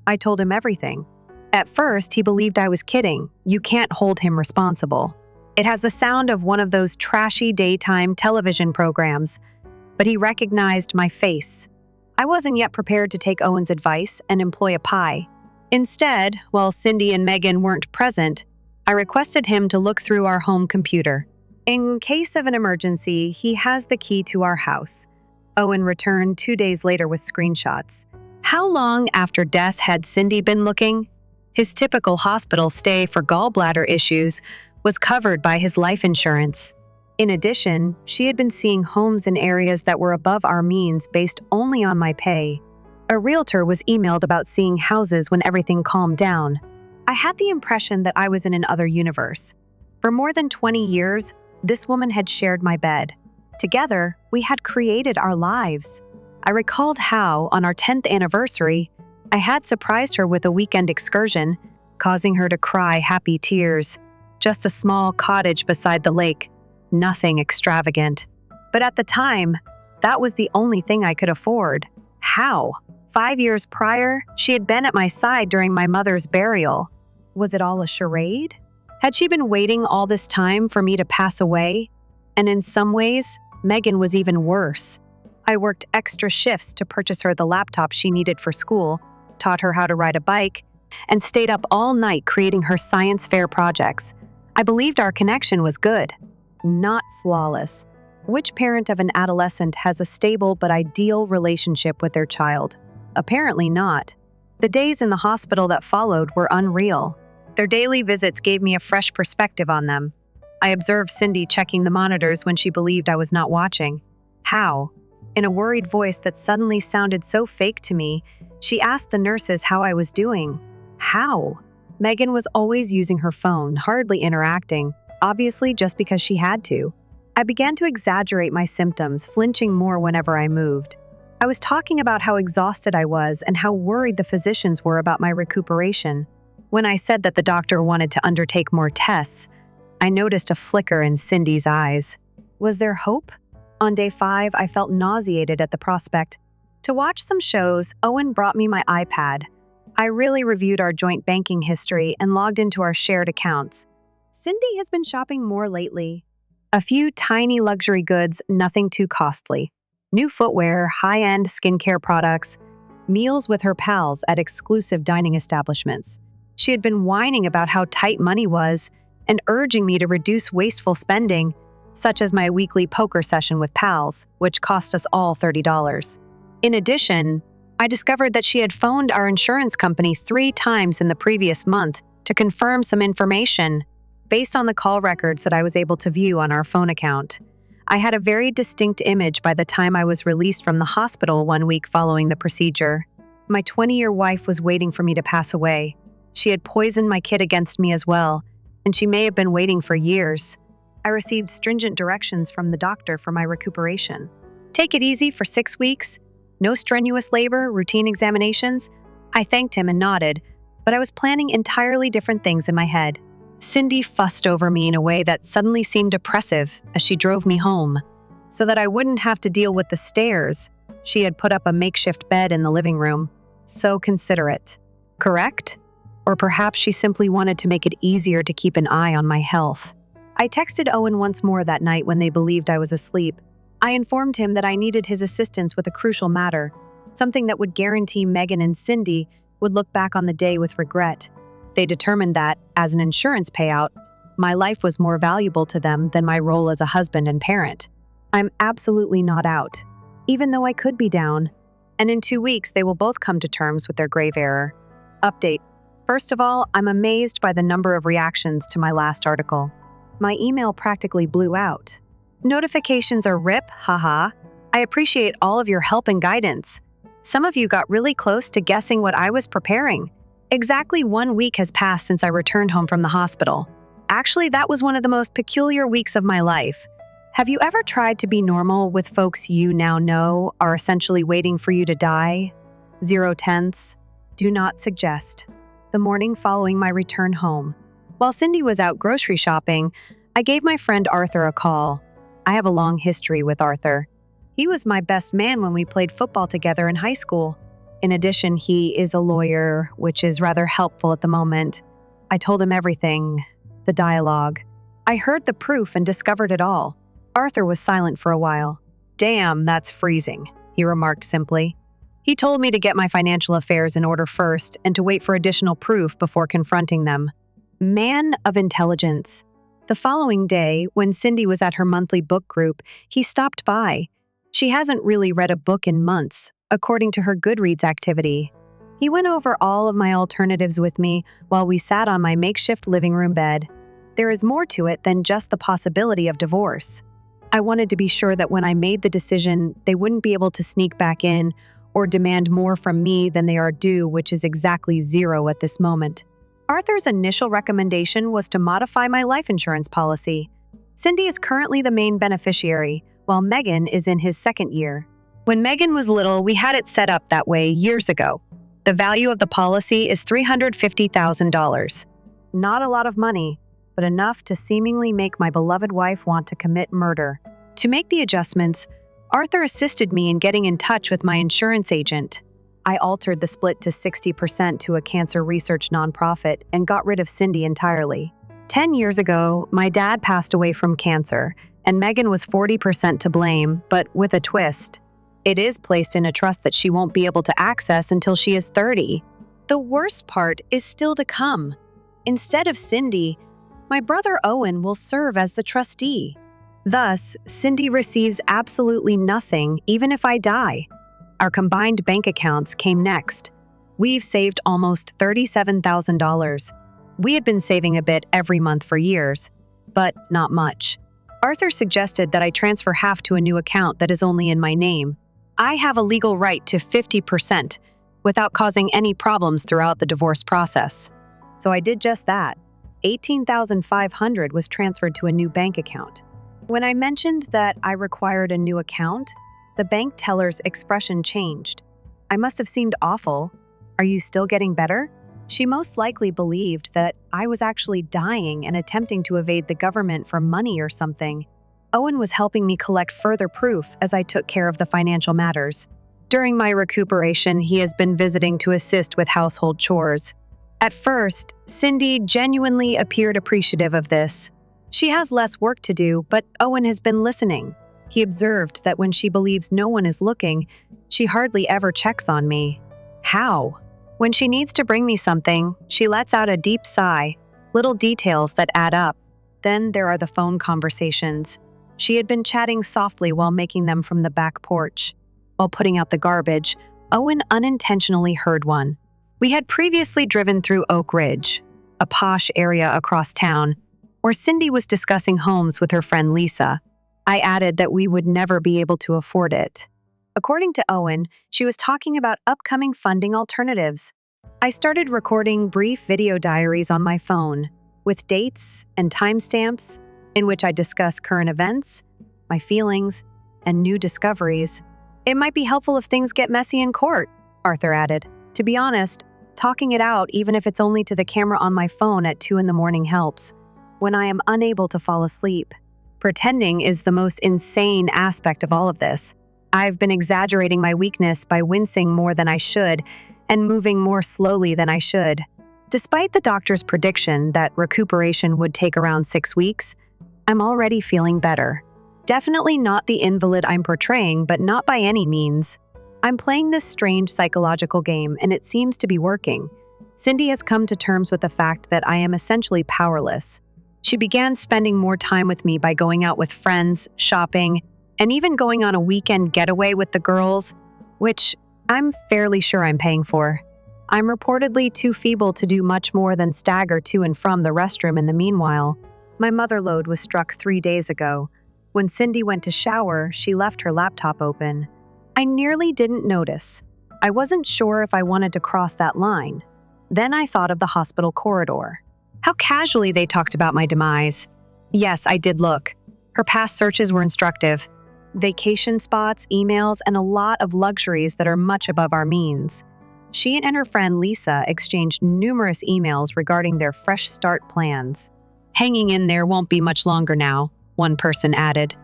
I told him everything. At first, he believed I was kidding. You can't hold him responsible. It has the sound of one of those trashy daytime television programs. But he recognized my face. I wasn't yet prepared to take Owen's advice and employ a pie. Instead, while Cindy and Megan weren't present, I requested him to look through our home computer. In case of an emergency, he has the key to our house. Owen returned 2 days later with screenshots. How long after death had Cindy been looking? His typical hospital stay for gallbladder issues was covered by his life insurance. In addition, she had been seeing homes in areas that were above our means based only on my pay. A realtor was emailed about seeing houses when everything calmed down. I had the impression that I was in another universe. For more than 20 years, this woman had shared my bed. Together, we had created our lives. I recalled how, on our 10th anniversary, I had surprised her with a weekend excursion, causing her to cry happy tears. Just a small cottage beside the lake. Nothing extravagant. But at the time, that was the only thing I could afford. How? 5 years prior, she had been at my side during my mother's burial. Was it all a charade? Had she been waiting all this time for me to pass away? And in some ways, Megan was even worse. I worked extra shifts to purchase her the laptop she needed for school, taught her how to ride a bike, and stayed up all night creating her science fair projects. I believed our connection was good. Not flawless. Which parent of an adolescent has a stable but ideal relationship with their child? Apparently not. The days in the hospital that followed were unreal. Their daily visits gave me a fresh perspective on them. I observed Cindy checking the monitors when she believed I was not watching. How? In a worried voice that suddenly sounded so fake to me, she asked the nurses how I was doing. How? Megan was always using her phone, hardly interacting, obviously just because she had to. I began to exaggerate my symptoms, flinching more whenever I moved. I was talking about how exhausted I was and how worried the physicians were about my recuperation. When I said that the doctor wanted to undertake more tests, I noticed a flicker in Cindy's eyes. Was there hope? On day 5, I felt nauseated at the prospect. To watch some shows, Owen brought me my iPad. I really reviewed our joint banking history and logged into our shared accounts. Cindy has been shopping more lately. A few tiny luxury goods, nothing too costly. New footwear, high-end skincare products, meals with her pals at exclusive dining establishments. She had been whining about how tight money was and urging me to reduce wasteful spending, such as my weekly poker session with pals, which cost us all $30. In addition, I discovered that she had phoned our insurance company 3 times in the previous month to confirm some information. Based on the call records that I was able to view on our phone account, I had a very distinct image by the time I was released from the hospital 1 week following the procedure. My 20-year wife was waiting for me to pass away. She had poisoned my kid against me as well, and she may have been waiting for years. I received stringent directions from the doctor for my recuperation. Take it easy for 6 weeks, no strenuous labor, routine examinations. I thanked him and nodded, but I was planning entirely different things in my head. Cindy fussed over me in a way that suddenly seemed oppressive as she drove me home. So that I wouldn't have to deal with the stairs, she had put up a makeshift bed in the living room. So considerate. Correct? Or perhaps she simply wanted to make it easier to keep an eye on my health. I texted Owen once more that night when they believed I was asleep. I informed him that I needed his assistance with a crucial matter, something that would guarantee Megan and Cindy would look back on the day with regret. They determined that, as an insurance payout, my life was more valuable to them than my role as a husband and parent. I'm absolutely not out, even though I could be down. And in 2 weeks, they will both come to terms with their grave error. Update. First of all, I'm amazed by the number of reactions to my last article. My email practically blew out. Notifications are rip, haha. I appreciate all of your help and guidance. Some of you got really close to guessing what I was preparing. Exactly 1 week has passed since I returned home from the hospital. Actually, that was one of the most peculiar weeks of my life. Have you ever tried to be normal with folks you now know are essentially waiting for you to die? 0 tenths. Do not suggest. The morning following my return home, while Cindy was out grocery shopping, I gave my friend Arthur a call. I have a long history with Arthur. He was my best man when we played football together in high school. In addition, he is a lawyer, which is rather helpful at the moment. I told him everything, the dialogue. I heard the proof and discovered it all. Arthur was silent for a while. "Damn, that's freezing," he remarked simply. He told me to get my financial affairs in order first and to wait for additional proof before confronting them. Man of intelligence. The following day, when Cindy was at her monthly book group, he stopped by. She hasn't really read a book in months, according to her Goodreads activity. He went over all of my alternatives with me while we sat on my makeshift living room bed. There is more to it than just the possibility of divorce. I wanted to be sure that when I made the decision, they wouldn't be able to sneak back in or demand more from me than they are due, which is exactly zero at this moment. Arthur's initial recommendation was to modify my life insurance policy. Cindy is currently the main beneficiary, while Megan is in his second year. When Megan was little, we had it set up that way years ago. The value of the policy is $350,000. Not a lot of money, but enough to seemingly make my beloved wife want to commit murder. To make the adjustments, Arthur assisted me in getting in touch with my insurance agent. I altered the split to 60% to a cancer research nonprofit and got rid of Cindy entirely. 10 years ago, my dad passed away from cancer, and Megan was 40% to blame, but with a twist. It is placed in a trust that she won't be able to access until she is 30. The worst part is still to come. Instead of Cindy, my brother Owen will serve as the trustee. Thus, Cindy receives absolutely nothing even if I die. Our combined bank accounts came next. We've saved almost $37,000. We had been saving a bit every month for years, but not much. Arthur suggested that I transfer half to a new account that is only in my name. I have a legal right to 50% without causing any problems throughout the divorce process. So I did just that. $18,500 was transferred to a new bank account. When I mentioned that I required a new account, the bank teller's expression changed. I must have seemed awful. Are you still getting better? She most likely believed that I was actually dying and attempting to evade the government for money or something. Owen was helping me collect further proof as I took care of the financial matters. During my recuperation, he has been visiting to assist with household chores. At first, Cindy genuinely appeared appreciative of this. She has less work to do, but Owen has been listening. He observed that when she believes no one is looking, she hardly ever checks on me. How? When she needs to bring me something, she lets out a deep sigh, little details that add up. Then there are the phone conversations. She had been chatting softly while making them from the back porch. While putting out the garbage, Owen unintentionally heard one. We had previously driven through Oak Ridge, a posh area across town, where Cindy was discussing homes with her friend Lisa. I added that we would never be able to afford it. According to Owen, she was talking about upcoming funding alternatives. I started recording brief video diaries on my phone, with dates and timestamps in which I discuss current events, my feelings, and new discoveries. It might be helpful if things get messy in court, Arthur added. To be honest, talking it out, even if it's only to the camera on my phone at 2 a.m, helps. When I am unable to fall asleep. Pretending is the most insane aspect of all of this. I've been exaggerating my weakness by wincing more than I should and moving more slowly than I should. Despite the doctor's prediction that recuperation would take around 6 weeks, I'm already feeling better. Definitely not the invalid I'm portraying, but not by any means. I'm playing this strange psychological game, and it seems to be working. Cindy has come to terms with the fact that I am essentially powerless. She began spending more time with me by going out with friends, shopping, and even going on a weekend getaway with the girls, which I'm fairly sure I'm paying for. I'm reportedly too feeble to do much more than stagger to and from the restroom in the meanwhile. My mother lode was struck 3 days ago. When Cindy went to shower, she left her laptop open. I nearly didn't notice. I wasn't sure if I wanted to cross that line. Then I thought of the hospital corridor. How casually they talked about my demise. Yes, I did look. Her past searches were instructive. Vacation spots, emails, and a lot of luxuries that are much above our means. She and her friend Lisa exchanged numerous emails regarding their fresh start plans. Hanging in there won't be much longer now, one person added.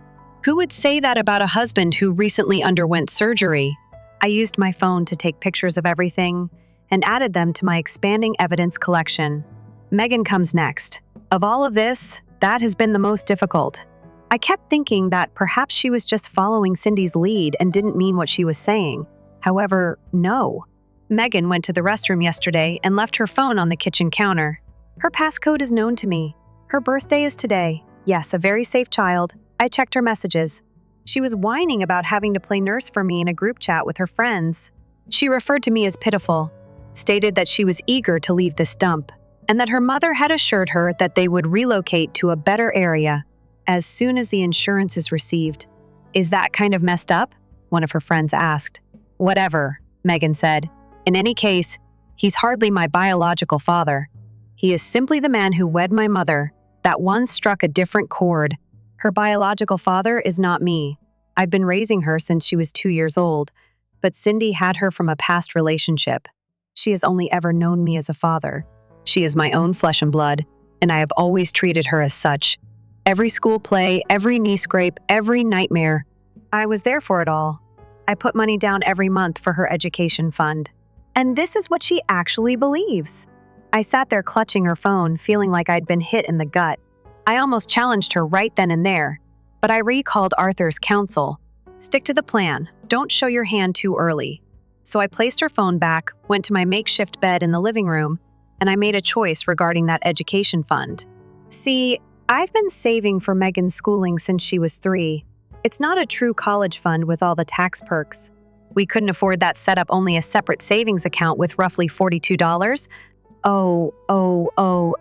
Who would say that about a husband who recently underwent surgery? I used my phone to take pictures of everything and added them to my expanding evidence collection. Megan comes next. Of all of this, that has been the most difficult. I kept thinking that perhaps she was just following Cindy's lead and didn't mean what she was saying. However, no. Megan went to the restroom yesterday and left her phone on the kitchen counter. Her passcode is known to me. Her birthday is today. Yes, a very safe child. I checked her messages. She was whining about having to play nurse for me in a group chat with her friends. She referred to me as pitiful, stated that she was eager to leave this dump, and that her mother had assured her that they would relocate to a better area as soon as the insurance is received. Is that kind of messed up? One of her friends asked. Whatever, Megan said. In any case, he's hardly my biological father. He is simply the man who wed my mother. That one struck a different chord. Her biological father is not me. I've been raising her since she was 2 years old, but Cindy had her from a past relationship. She has only ever known me as a father. She is my own flesh and blood, and I have always treated her as such. Every school play, every knee scrape, every nightmare. I was there for it all. I put money down every month for her education fund. And this is what she actually believes. I sat there clutching her phone, feeling like I'd been hit in the gut. I almost challenged her right then and there, but I recalled Arthur's counsel. Stick to the plan. Don't show your hand too early. So I placed her phone back, went to my makeshift bed in the living room, and I made a choice regarding that education fund. See, I've been saving for Megan's schooling since she was 3. It's not a true college fund with all the tax perks. We couldn't afford that, set up only a separate savings account with roughly $42.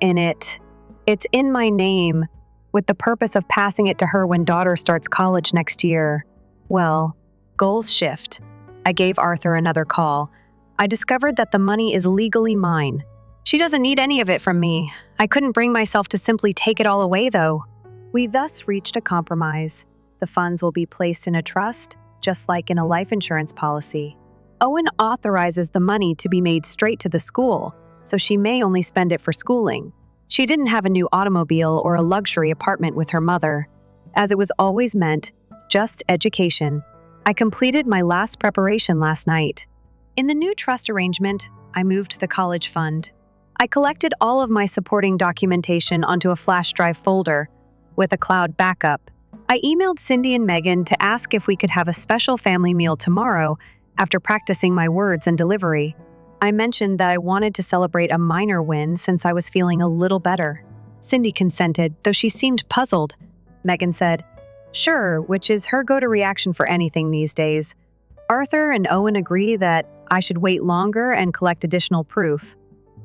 In it. It's in my name, with the purpose of passing it to her when daughter starts college next year. Well, goals shift. I gave Arthur another call. I discovered that the money is legally mine. She doesn't need any of it from me. I couldn't bring myself to simply take it all away, though. We thus reached a compromise. The funds will be placed in a trust, just like in a life insurance policy. Owen authorizes the money to be made straight to the school, so she may only spend it for schooling. She didn't have a new automobile or a luxury apartment with her mother. As it was always meant, just education. I completed my last preparation last night. In the new trust arrangement, I moved the college fund. I collected all of my supporting documentation onto a flash drive folder with a cloud backup. I emailed Cindy and Megan to ask if we could have a special family meal tomorrow after practicing my words and delivery. I mentioned that I wanted to celebrate a minor win since I was feeling a little better. Cindy consented, though she seemed puzzled. Megan said, "Sure," which is her go-to reaction for anything these days. Arthur and Owen agree that I should wait longer and collect additional proof.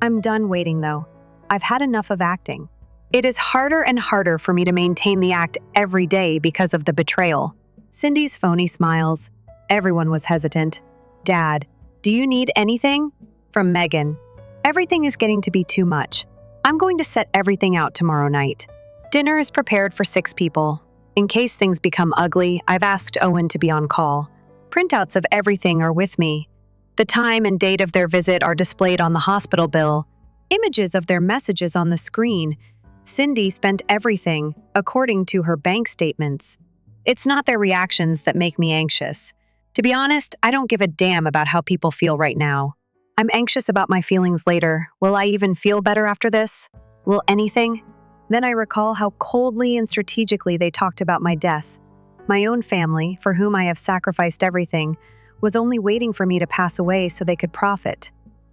I'm done waiting, though. I've had enough of acting. It is harder and harder for me to maintain the act every day because of the betrayal. Cindy's phony smiles. Everyone was hesitant. Dad, do you need anything? From Megan. Everything is getting to be too much. I'm going to set everything out tomorrow night. Dinner is prepared for 6 people. In case things become ugly, I've asked Owen to be on call. Printouts of everything are with me. The time and date of their visit are displayed on the hospital bill. Images of their messages on the screen. Cindy spent everything, according to her bank statements. It's not their reactions that make me anxious. To be honest, I don't give a damn about how people feel right now. I'm anxious about my feelings later. Will I even feel better after this? Will anything? Then I recall how coldly and strategically they talked about my death. My own family, for whom I have sacrificed everything, was only waiting for me to pass away so they could profit.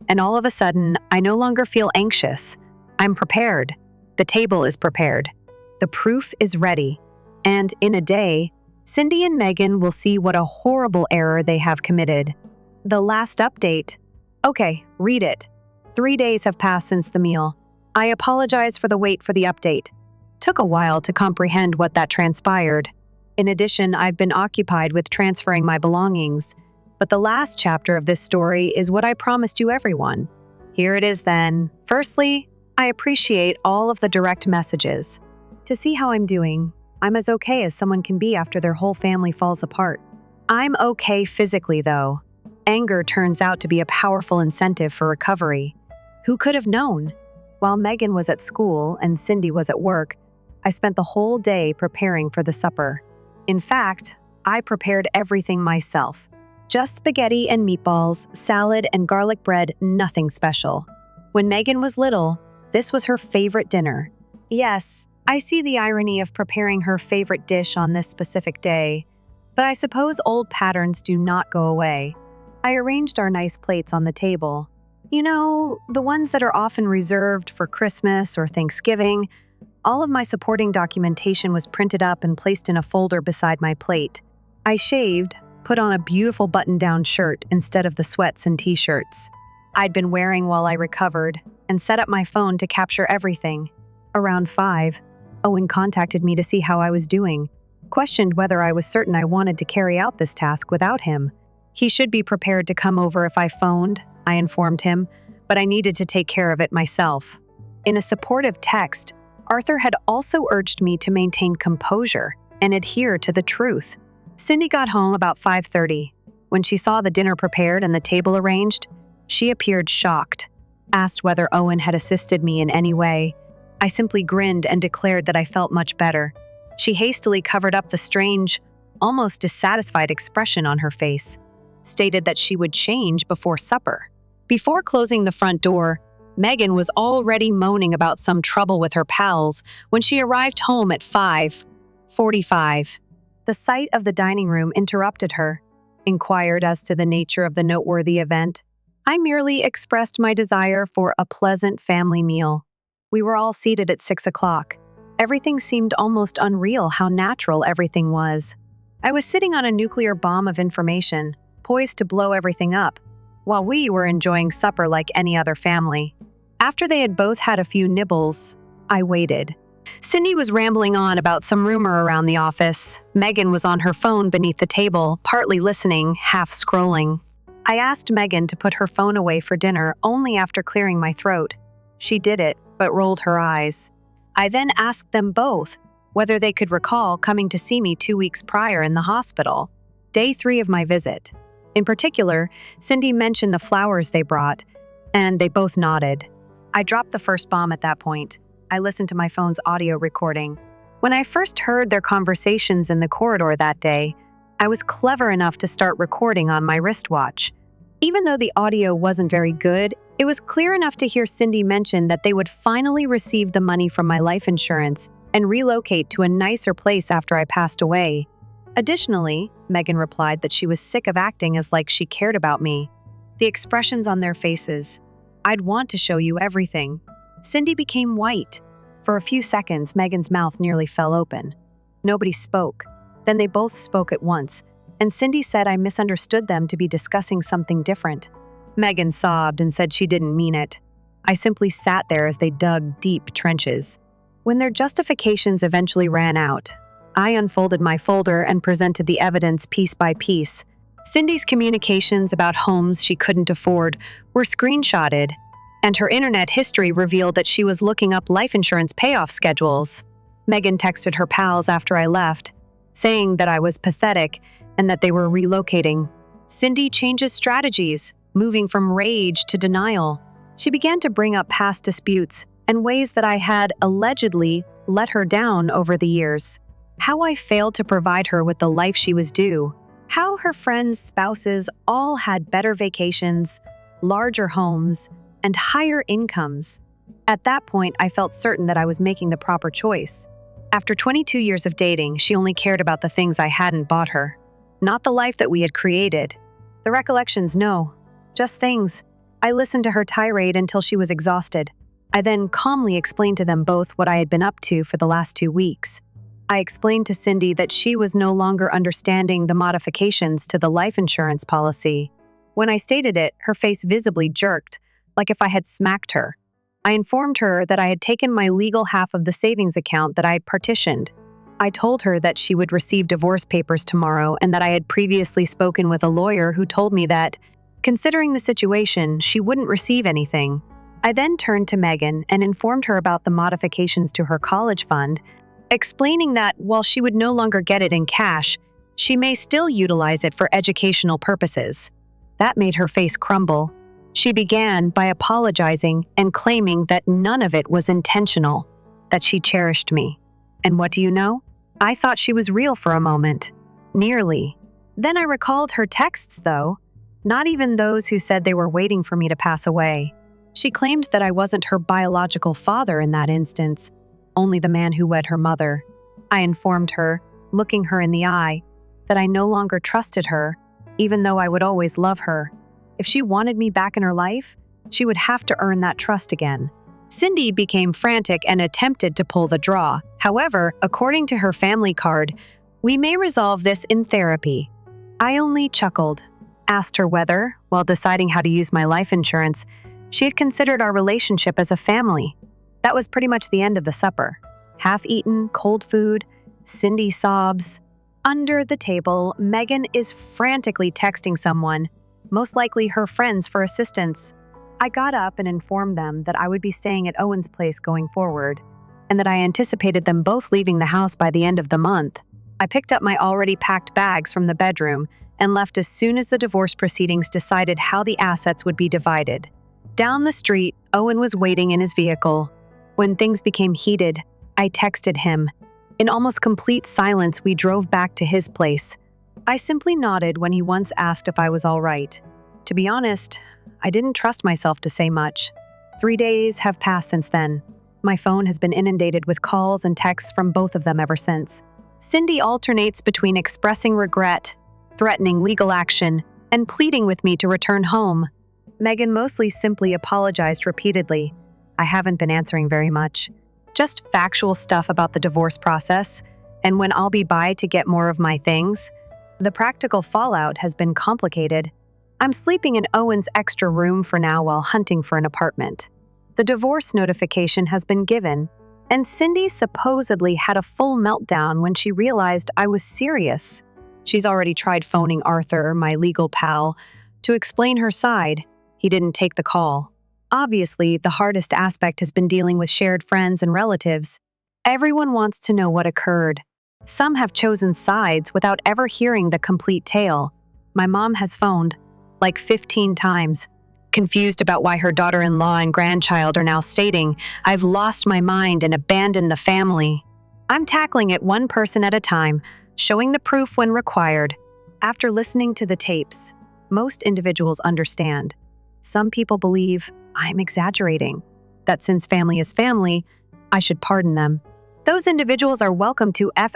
And all of a sudden, I no longer feel anxious. I'm prepared. The table is prepared. The proof is ready. And in a day, Cindy and Megan will see what a horrible error they have committed. The last update. Okay, read it. 3 days have passed since the meal. I apologize for the wait for the update. Took a while to comprehend what that transpired. In addition, I've been occupied with transferring my belongings. But the last chapter of this story is what I promised you everyone. Here it is then. Firstly, I appreciate all of the direct messages. To see how I'm doing, I'm as okay as someone can be after their whole family falls apart. I'm okay physically, though. Anger turns out to be a powerful incentive for recovery. Who could have known? While Megan was at school and Cindy was at work, I spent the whole day preparing for the supper. In fact, I prepared everything myself. Just spaghetti and meatballs, salad and garlic bread, nothing special. When Megan was little, this was her favorite dinner. Yes, I see the irony of preparing her favorite dish on this specific day, but I suppose old patterns do not go away. I arranged our nice plates on the table. You know, the ones that are often reserved for Christmas or Thanksgiving. All of my supporting documentation was printed up and placed in a folder beside my plate. I shaved, put on a beautiful button-down shirt instead of the sweats and t-shirts I'd been wearing while I recovered, and set up my phone to capture everything. Around 5, Owen contacted me to see how I was doing, questioned whether I was certain I wanted to carry out this task without him. He should be prepared to come over if I phoned, I informed him, but I needed to take care of it myself. In a supportive text, Arthur had also urged me to maintain composure and adhere to the truth. Cindy got home about 5:30. When she saw the dinner prepared and the table arranged, she appeared shocked, asked whether Owen had assisted me in any way. I simply grinned and declared that I felt much better. She hastily covered up the strange, almost dissatisfied expression on her face, stated that she would change before supper. Before closing the front door, Megan was already moaning about some trouble with her pals when she arrived home at 5:45. The sight of the dining room interrupted her, inquired as to the nature of the noteworthy event. I merely expressed my desire for a pleasant family meal. We were all seated at 6 o'clock. Everything seemed almost unreal how natural everything was. I was sitting on a nuclear bomb of information, poised to blow everything up, while we were enjoying supper like any other family. After they had both had a few nibbles, I waited. Cindy was rambling on about some rumor around the office. Megan was on her phone beneath the table, partly listening, half scrolling. I asked Megan to put her phone away for dinner only after clearing my throat. She did it, but rolled her eyes. I then asked them both whether they could recall coming to see me 2 weeks prior in the hospital, day 3 of my visit. In particular, Cindy mentioned the flowers they brought, and they both nodded. I dropped the first bomb at that point. I listened to my phone's audio recording. When I first heard their conversations in the corridor that day, I was clever enough to start recording on my wristwatch. Even though the audio wasn't very good, it was clear enough to hear Cindy mention that they would finally receive the money from my life insurance and relocate to a nicer place after I passed away. Additionally, Megan replied that she was sick of acting as like she cared about me. The expressions on their faces. I'd want to show you everything. Cindy became white. For a few seconds, Megan's mouth nearly fell open. Nobody spoke. Then they both spoke at once, and Cindy said I misunderstood them to be discussing something different. Megan sobbed and said she didn't mean it. I simply sat there as they dug deep trenches. When their justifications eventually ran out, I unfolded my folder and presented the evidence piece by piece. Cindy's communications about homes she couldn't afford were screenshotted, and her internet history revealed that she was looking up life insurance payoff schedules. Megan texted her pals after I left, saying that I was pathetic and that they were relocating. Cindy changes strategies, moving from rage to denial. She began to bring up past disputes and ways that I had allegedly let her down over the years. How I failed to provide her with the life she was due. How her friends' spouses all had better vacations, larger homes, and higher incomes. At that point, I felt certain that I was making the proper choice. After 22 years of dating, she only cared about the things I hadn't bought her. Not the life that we had created. The recollections, no. Just things. I listened to her tirade until she was exhausted. I then calmly explained to them both what I had been up to for the last 2 weeks. I explained to Cindy that she was no longer understanding the modifications to the life insurance policy. When I stated it, her face visibly jerked, like if I had smacked her. I informed her that I had taken my legal half of the savings account that I had partitioned. I told her that she would receive divorce papers tomorrow and that I had previously spoken with a lawyer who told me that, considering the situation, she wouldn't receive anything. I then turned to Megan and informed her about the modifications to her college fund, explaining that while she would no longer get it in cash, she may still utilize it for educational purposes. That made her face crumble. She began by apologizing and claiming that none of it was intentional, that she cherished me. And what do you know? I thought she was real for a moment. Nearly. Then I recalled her texts, though, not even those who said they were waiting for me to pass away. She claimed that I wasn't her biological father in that instance, only the man who wed her mother. I informed her, looking her in the eye, that I no longer trusted her, even though I would always love her. If she wanted me back in her life, She would have to earn that trust again. Cindy became frantic and attempted to pull the draw. However, according to her family card, we may resolve this in therapy. I only chuckled, asked her whether, while deciding how to use my life insurance, she had considered our relationship as a family. That was pretty much the end of the supper. Half-eaten, cold food, Cindy sobs. Under the table, Megan is frantically texting someone, most likely her friends, for assistance. I got up and informed them that I would be staying at Owen's place going forward, and that I anticipated them both leaving the house by the end of the month. I picked up my already packed bags from the bedroom and left as soon as the divorce proceedings decided how the assets would be divided. Down the street, Owen was waiting in his vehicle. When things became heated, I texted him. In almost complete silence, we drove back to his place. I simply nodded when he once asked if I was all right. To be honest, I didn't trust myself to say much. 3 days have passed since then. My phone has been inundated with calls and texts from both of them ever since. Cindy alternates between expressing regret, threatening legal action, and pleading with me to return home. Megan mostly simply apologized repeatedly. I haven't been answering very much. Just factual stuff about the divorce process, and when I'll be by to get more of my things. The practical fallout has been complicated. I'm sleeping in Owen's extra room for now while hunting for an apartment. The divorce notification has been given, and Cindy supposedly had a full meltdown when she realized I was serious. She's already tried phoning Arthur, my legal pal, to explain her side. He didn't take the call. Obviously, the hardest aspect has been dealing with shared friends and relatives. Everyone wants to know what occurred. Some have chosen sides without ever hearing the complete tale. My mom has phoned, like 15 times, confused about why her daughter-in-law and grandchild are now stating, "I've lost my mind and abandoned the family." I'm tackling it one person at a time, showing the proof when required. After listening to the tapes, most individuals understand. Some people believe I'm exaggerating, that since family is family, I should pardon them. Those individuals are welcome to F**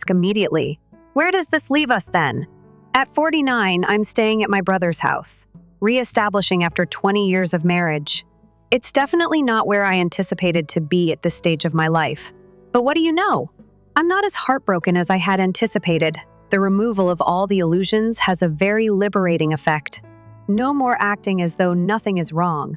immediately. Where does this leave us then? At 49, I'm staying at my brother's house, reestablishing after 20 years of marriage. It's definitely not where I anticipated to be at this stage of my life. But what do you know? I'm not as heartbroken as I had anticipated. The removal of all the illusions has a very liberating effect. No more acting as though nothing is wrong.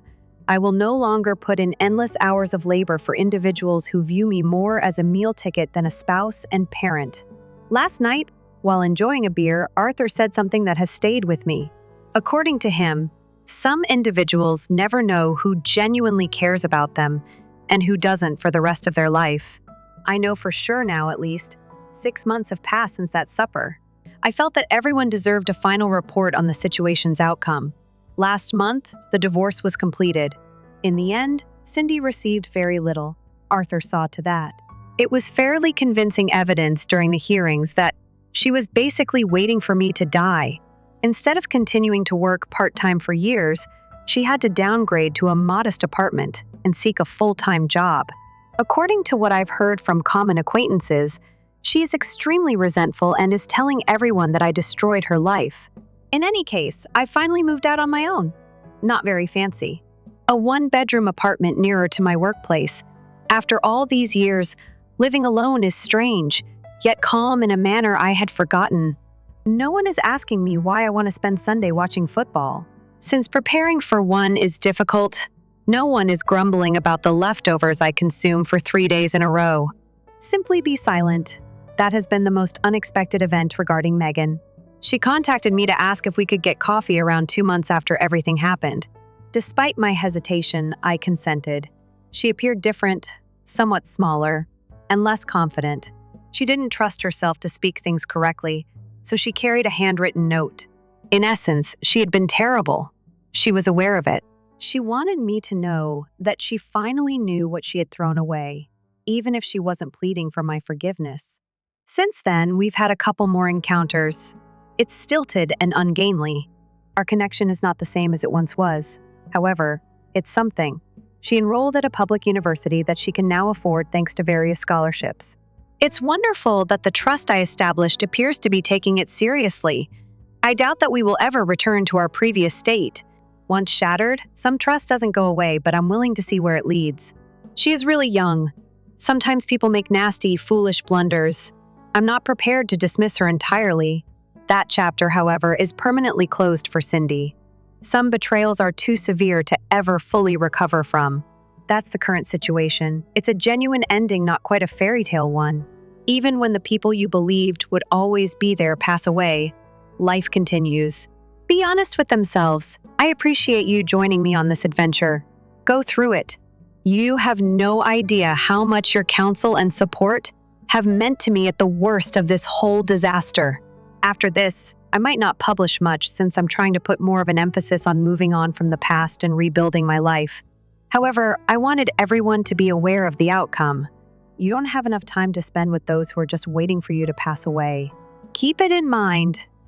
I will no longer put in endless hours of labor for individuals who view me more as a meal ticket than a spouse and parent. Last night, while enjoying a beer, Arthur said something that has stayed with me. According to him, some individuals never know who genuinely cares about them and who doesn't for the rest of their life. I know for sure now, at least. 6 months have passed since that supper. I felt that everyone deserved a final report on the situation's outcome. Last month, the divorce was completed. In the end, Cindy received very little. Arthur saw to that. It was fairly convincing evidence during the hearings that she was basically waiting for me to die. Instead of continuing to work part-time for years, she had to downgrade to a modest apartment and seek a full-time job. According to what I've heard from common acquaintances, she is extremely resentful and is telling everyone that I destroyed her life. In any case, I finally moved out on my own. Not very fancy. A one-bedroom apartment nearer to my workplace. After all these years, living alone is strange, yet calm in a manner I had forgotten. No one is asking me why I want to spend Sunday watching football. Since preparing for one is difficult, no one is grumbling about the leftovers I consume for 3 days in a row. Simply be silent. That has been the most unexpected event regarding Megan. She contacted me to ask if we could get coffee around 2 months after everything happened. Despite my hesitation, I consented. She appeared different, somewhat smaller, and less confident. She didn't trust herself to speak things correctly, so she carried a handwritten note. In essence, she had been terrible. She was aware of it. She wanted me to know that she finally knew what she had thrown away, even if she wasn't pleading for my forgiveness. Since then, we've had a couple more encounters. It's stilted and ungainly. Our connection is not the same as it once was. However, it's something. She enrolled at a public university that she can now afford thanks to various scholarships. It's wonderful that the trust I established appears to be taking it seriously. I doubt that we will ever return to our previous state. Once shattered, some trust doesn't go away, but I'm willing to see where it leads. She is really young. Sometimes people make nasty, foolish blunders. I'm not prepared to dismiss her entirely. That chapter, however, is permanently closed for Cindy. Some betrayals are too severe to ever fully recover from. That's the current situation. It's a genuine ending, not quite a fairy tale one. Even when the people you believed would always be there pass away, life continues. Be honest with themselves. I appreciate you joining me on this adventure. Go through it. You have no idea how much your counsel and support have meant to me at the worst of this whole disaster. After this, I might not publish much since I'm trying to put more of an emphasis on moving on from the past and rebuilding my life. However, I wanted everyone to be aware of the outcome. You don't have enough time to spend with those who are just waiting for you to pass away. Keep it in mind.